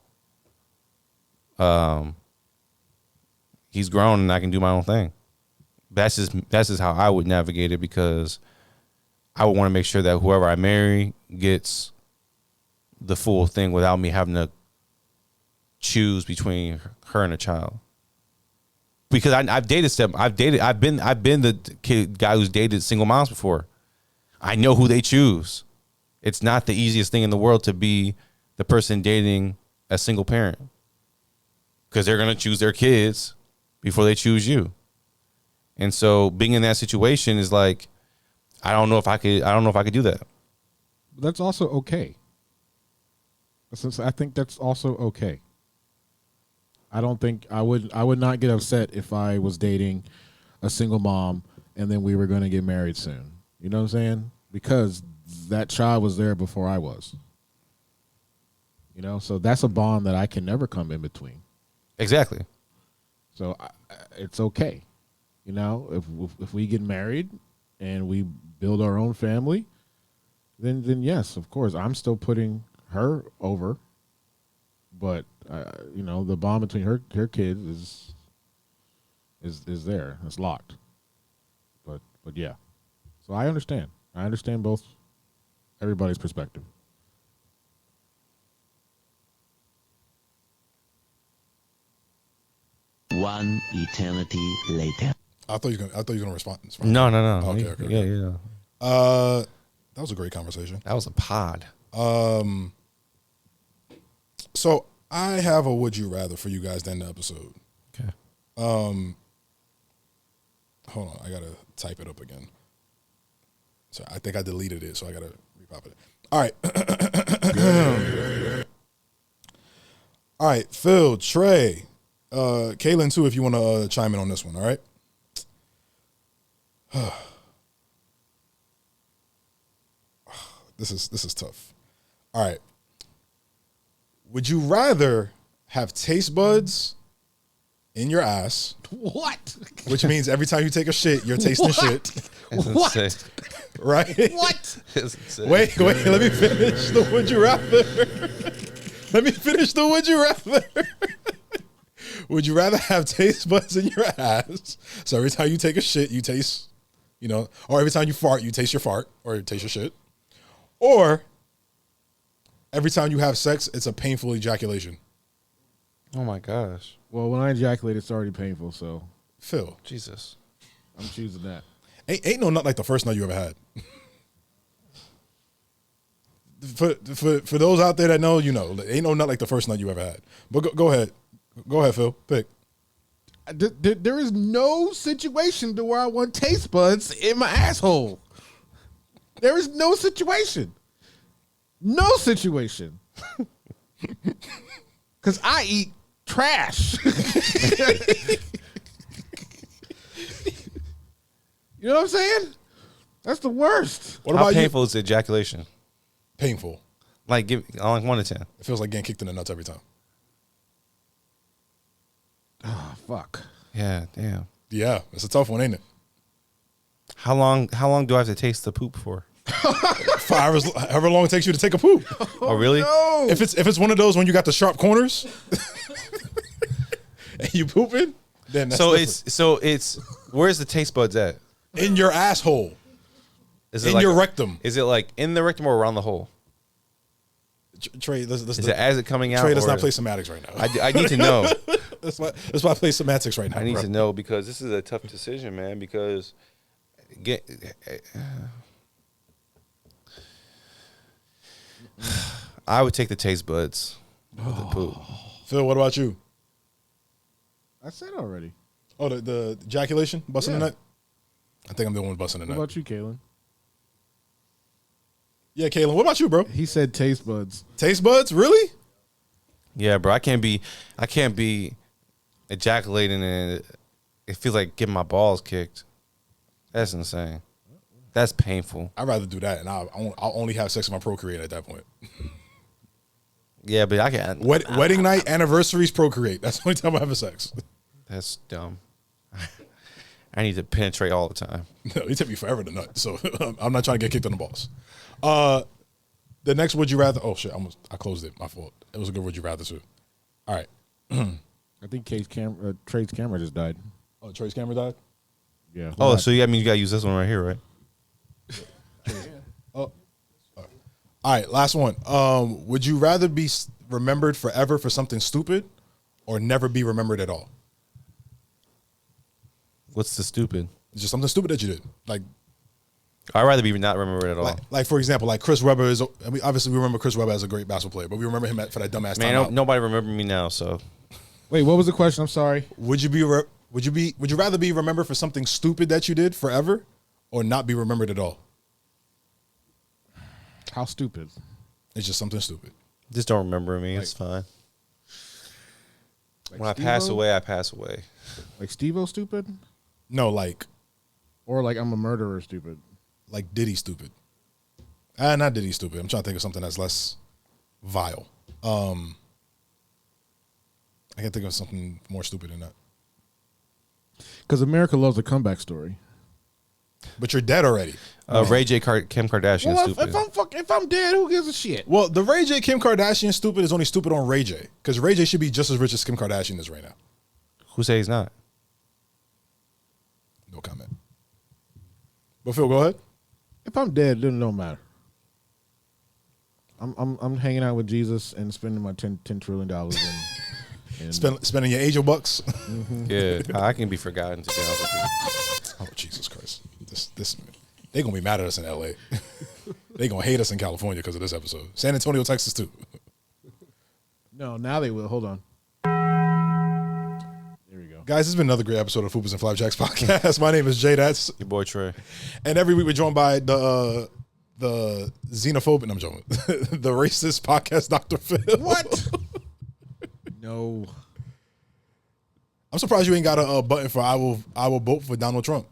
[SPEAKER 3] he's grown and I can do my own thing. That's just how I would navigate it, because I would want to make sure that whoever I marry gets the full thing without me having to choose between her and a child. Because I've been the guy who's dated single moms before. I know who they choose. It's not the easiest thing in the world to be the person dating a single parent, because they're going to choose their kids before they choose you. And so being in that situation is like, I don't know if I could do that.
[SPEAKER 4] That's also okay. I think that's also okay. I don't think I would not get upset if I was dating a single mom and then we were going to get married soon. You know what I'm saying? Because that child was there before I was. You know, so that's a bond that I can never come in between.
[SPEAKER 3] Exactly.
[SPEAKER 4] So it's okay. You know, if we get married and we build our own family, then yes, of course, I'm still putting her over. But you know, the bond between her kids is there. It's locked. But yeah. So I understand. I understand everybody's perspective.
[SPEAKER 5] One eternity later.
[SPEAKER 2] I thought you were gonna respond.
[SPEAKER 3] No.
[SPEAKER 2] Okay.
[SPEAKER 3] Yeah.
[SPEAKER 2] That was a great conversation.
[SPEAKER 3] That was a pod.
[SPEAKER 2] So I have a would you rather for you guys to end the episode.
[SPEAKER 3] Okay.
[SPEAKER 2] Hold on, I gotta type it up again. So I think I deleted it, so I gotta repop it. All right. All right, Phil, Trey, Kaylin too, if you want to chime in on this one. All right. This is tough. All right. Would you rather have taste buds in your ass,
[SPEAKER 4] What?
[SPEAKER 2] which means every time you take a shit, you're tasting shit,
[SPEAKER 4] What?
[SPEAKER 2] right?
[SPEAKER 4] What?
[SPEAKER 2] Wait, let me finish the would you rather. Let me finish the would you rather. Would you rather have taste buds in your ass? So every time you take a shit, you taste, or every time you fart, you taste your fart or you taste your shit. Or every time you have sex, it's a painful ejaculation.
[SPEAKER 3] Oh my gosh.
[SPEAKER 4] Well, when I ejaculate, it's already painful, so
[SPEAKER 2] Phil,
[SPEAKER 3] Jesus.
[SPEAKER 4] I'm choosing that.
[SPEAKER 2] ain't no nut like the first nut you ever had. For those out there that know, ain't no nut like the first nut you ever had. But go ahead. Go ahead, Phil. Pick.
[SPEAKER 4] There is no situation to where I want taste buds in my asshole. There is no situation. No situation. Because I eat trash. You know what I'm saying? That's the worst.
[SPEAKER 2] What
[SPEAKER 3] How
[SPEAKER 2] about
[SPEAKER 3] painful is ejaculation?
[SPEAKER 2] Painful.
[SPEAKER 3] Like, on 1 to 10.
[SPEAKER 2] It feels like getting kicked in the nuts every time.
[SPEAKER 4] Oh, fuck.
[SPEAKER 3] Yeah, damn.
[SPEAKER 2] Yeah, it's a tough one, ain't it?
[SPEAKER 3] How long do I have to taste the poop for?
[SPEAKER 2] 5 hours, however long it takes you to take a poop.
[SPEAKER 3] Oh, really?
[SPEAKER 4] No.
[SPEAKER 2] If it's one of those when you got the sharp corners and you pooping, then that's
[SPEAKER 3] So it's where's the taste buds at?
[SPEAKER 2] in your asshole,
[SPEAKER 3] Is it
[SPEAKER 2] in
[SPEAKER 3] like
[SPEAKER 2] your rectum.
[SPEAKER 3] Is it like in the rectum or around the hole?
[SPEAKER 2] Trey, let's
[SPEAKER 3] Is it as it coming out?
[SPEAKER 2] Trey does
[SPEAKER 3] or-
[SPEAKER 2] not play semantics right now.
[SPEAKER 3] I need to know.
[SPEAKER 2] That's why I play semantics right now.
[SPEAKER 3] I need
[SPEAKER 2] bro.
[SPEAKER 3] to know because this is a tough decision, man. Because I would take the taste buds with the poop.
[SPEAKER 2] Phil, what about you?
[SPEAKER 4] I said already.
[SPEAKER 2] Oh, the ejaculation, busting the
[SPEAKER 4] Yeah.
[SPEAKER 2] nut. I think I'm the one busting the
[SPEAKER 4] What
[SPEAKER 2] nut.
[SPEAKER 4] about you, Kalen?
[SPEAKER 2] Yeah, Kaylin, what about you, bro?
[SPEAKER 4] He said taste buds.
[SPEAKER 2] Taste buds, really?
[SPEAKER 3] Yeah, bro. I can't be ejaculating and it feels like getting my balls kicked. That's insane. That's painful.
[SPEAKER 2] I'd rather do that, and I'll only have sex with my procreate at that point.
[SPEAKER 3] Yeah, but I can't.
[SPEAKER 2] Wedding night, anniversaries, procreate. That's the only time I have sex.
[SPEAKER 3] That's dumb. I need to penetrate all the time.
[SPEAKER 2] No, it took me forever to nut, so I'm not trying to get kicked in the balls. The next would you rather? Oh shit, I closed it. My fault. It was a good would you rather too. All right.
[SPEAKER 4] I think Trey's camera just died.
[SPEAKER 2] Oh, Trey's camera died.
[SPEAKER 4] Yeah.
[SPEAKER 3] Oh, so I mean you gotta use this one right here, right?
[SPEAKER 2] All right, last one. Would you rather be remembered forever for something stupid, or never be remembered at all?
[SPEAKER 3] What's the stupid?
[SPEAKER 2] It's just something stupid that you did, like
[SPEAKER 3] I'd rather be not remembered at all.
[SPEAKER 2] like for example, like Chris Webber is. I mean, obviously we remember Chris Webber as a great basketball player, but we remember him for that dumbass
[SPEAKER 3] Man,
[SPEAKER 2] timeout.
[SPEAKER 3] nobody remember me now, so
[SPEAKER 4] Wait, what was the question? I'm sorry.
[SPEAKER 2] Would you rather be remembered for something stupid that you did forever, or not be remembered at all?
[SPEAKER 4] How stupid?
[SPEAKER 2] It's just something stupid.
[SPEAKER 3] just don't remember me. It's fine. When I pass
[SPEAKER 4] Steve-O?
[SPEAKER 3] away, I pass away.
[SPEAKER 4] Like Steve-O stupid?
[SPEAKER 2] No, like
[SPEAKER 4] Or like I'm a murderer stupid?
[SPEAKER 2] Diddy stupid. Not Diddy stupid. I'm trying to think of something that's less vile. I can think of something more stupid than that.
[SPEAKER 4] Because America loves a comeback story.
[SPEAKER 2] But you're dead already.
[SPEAKER 3] Ray J, Kim Kardashian,
[SPEAKER 4] Well,
[SPEAKER 3] stupid.
[SPEAKER 4] if I'm dead, who gives a shit?
[SPEAKER 2] Well, the Ray J Kim Kardashian stupid is only stupid on Ray J, because Ray J should be just as rich as Kim Kardashian is right now.
[SPEAKER 3] Who say he's not?
[SPEAKER 2] No comment. But Phil, go ahead.
[SPEAKER 4] If I'm dead, then it don't matter. I'm hanging out with Jesus and spending my $10 trillion and
[SPEAKER 2] Spending your angel bucks.
[SPEAKER 3] Yeah, I can be forgotten to be honest with you.
[SPEAKER 2] Oh Jesus Christ! This they gonna be mad at us in L.A. They gonna hate us in California because of this episode. San Antonio, Texas too.
[SPEAKER 4] No, now they will. Hold on. There we go.
[SPEAKER 2] Guys, this has been another great episode of Fupas and Flapjacks podcast. My name is Jay. That's
[SPEAKER 3] Your boy Trey.
[SPEAKER 2] and every week we're joined by the xenophobic. I'm joking. The racist podcast, Dr. Phil.
[SPEAKER 4] What? No.
[SPEAKER 2] I'm surprised you ain't got a button for I will vote for Donald Trump.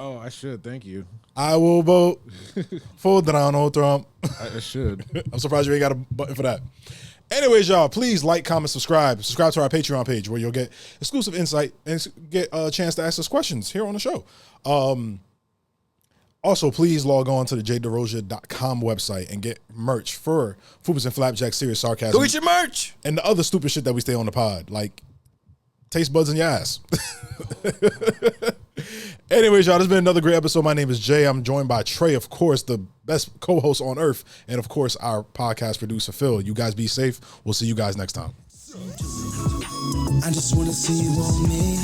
[SPEAKER 4] Oh, I should. Thank you.
[SPEAKER 2] I will vote for Donald Trump.
[SPEAKER 4] I should.
[SPEAKER 2] I'm surprised you ain't got a button for that. Anyways, y'all, please like, comment, subscribe. Subscribe to our Patreon page where you'll get exclusive insight and get a chance to ask us questions here on the show. Also, please log on to the jderosia.com website and get merch for Fupas and Flapjacks Serious Sarcasm.
[SPEAKER 3] Go get your merch.
[SPEAKER 2] And the other stupid shit that we stay on the pod, like taste buds in your ass. Anyways, y'all, this has been another great episode. My name is Jay. I'm joined by Trey, of course, the best co-host on earth, and of course, our podcast producer, Phil. You guys be safe. We'll see you guys next time.
[SPEAKER 1] I just wanna see you on me.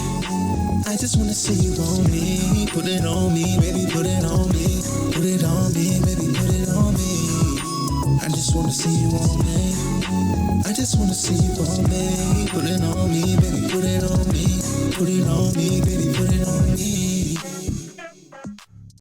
[SPEAKER 1] I just wanna see you on me. Put it on me, baby, put it on me. Put it on me, baby, put it on me. I just wanna see you on me. I just wanna see you on me. Put it on me, baby, put it on me. Put it on me, baby, put it on me.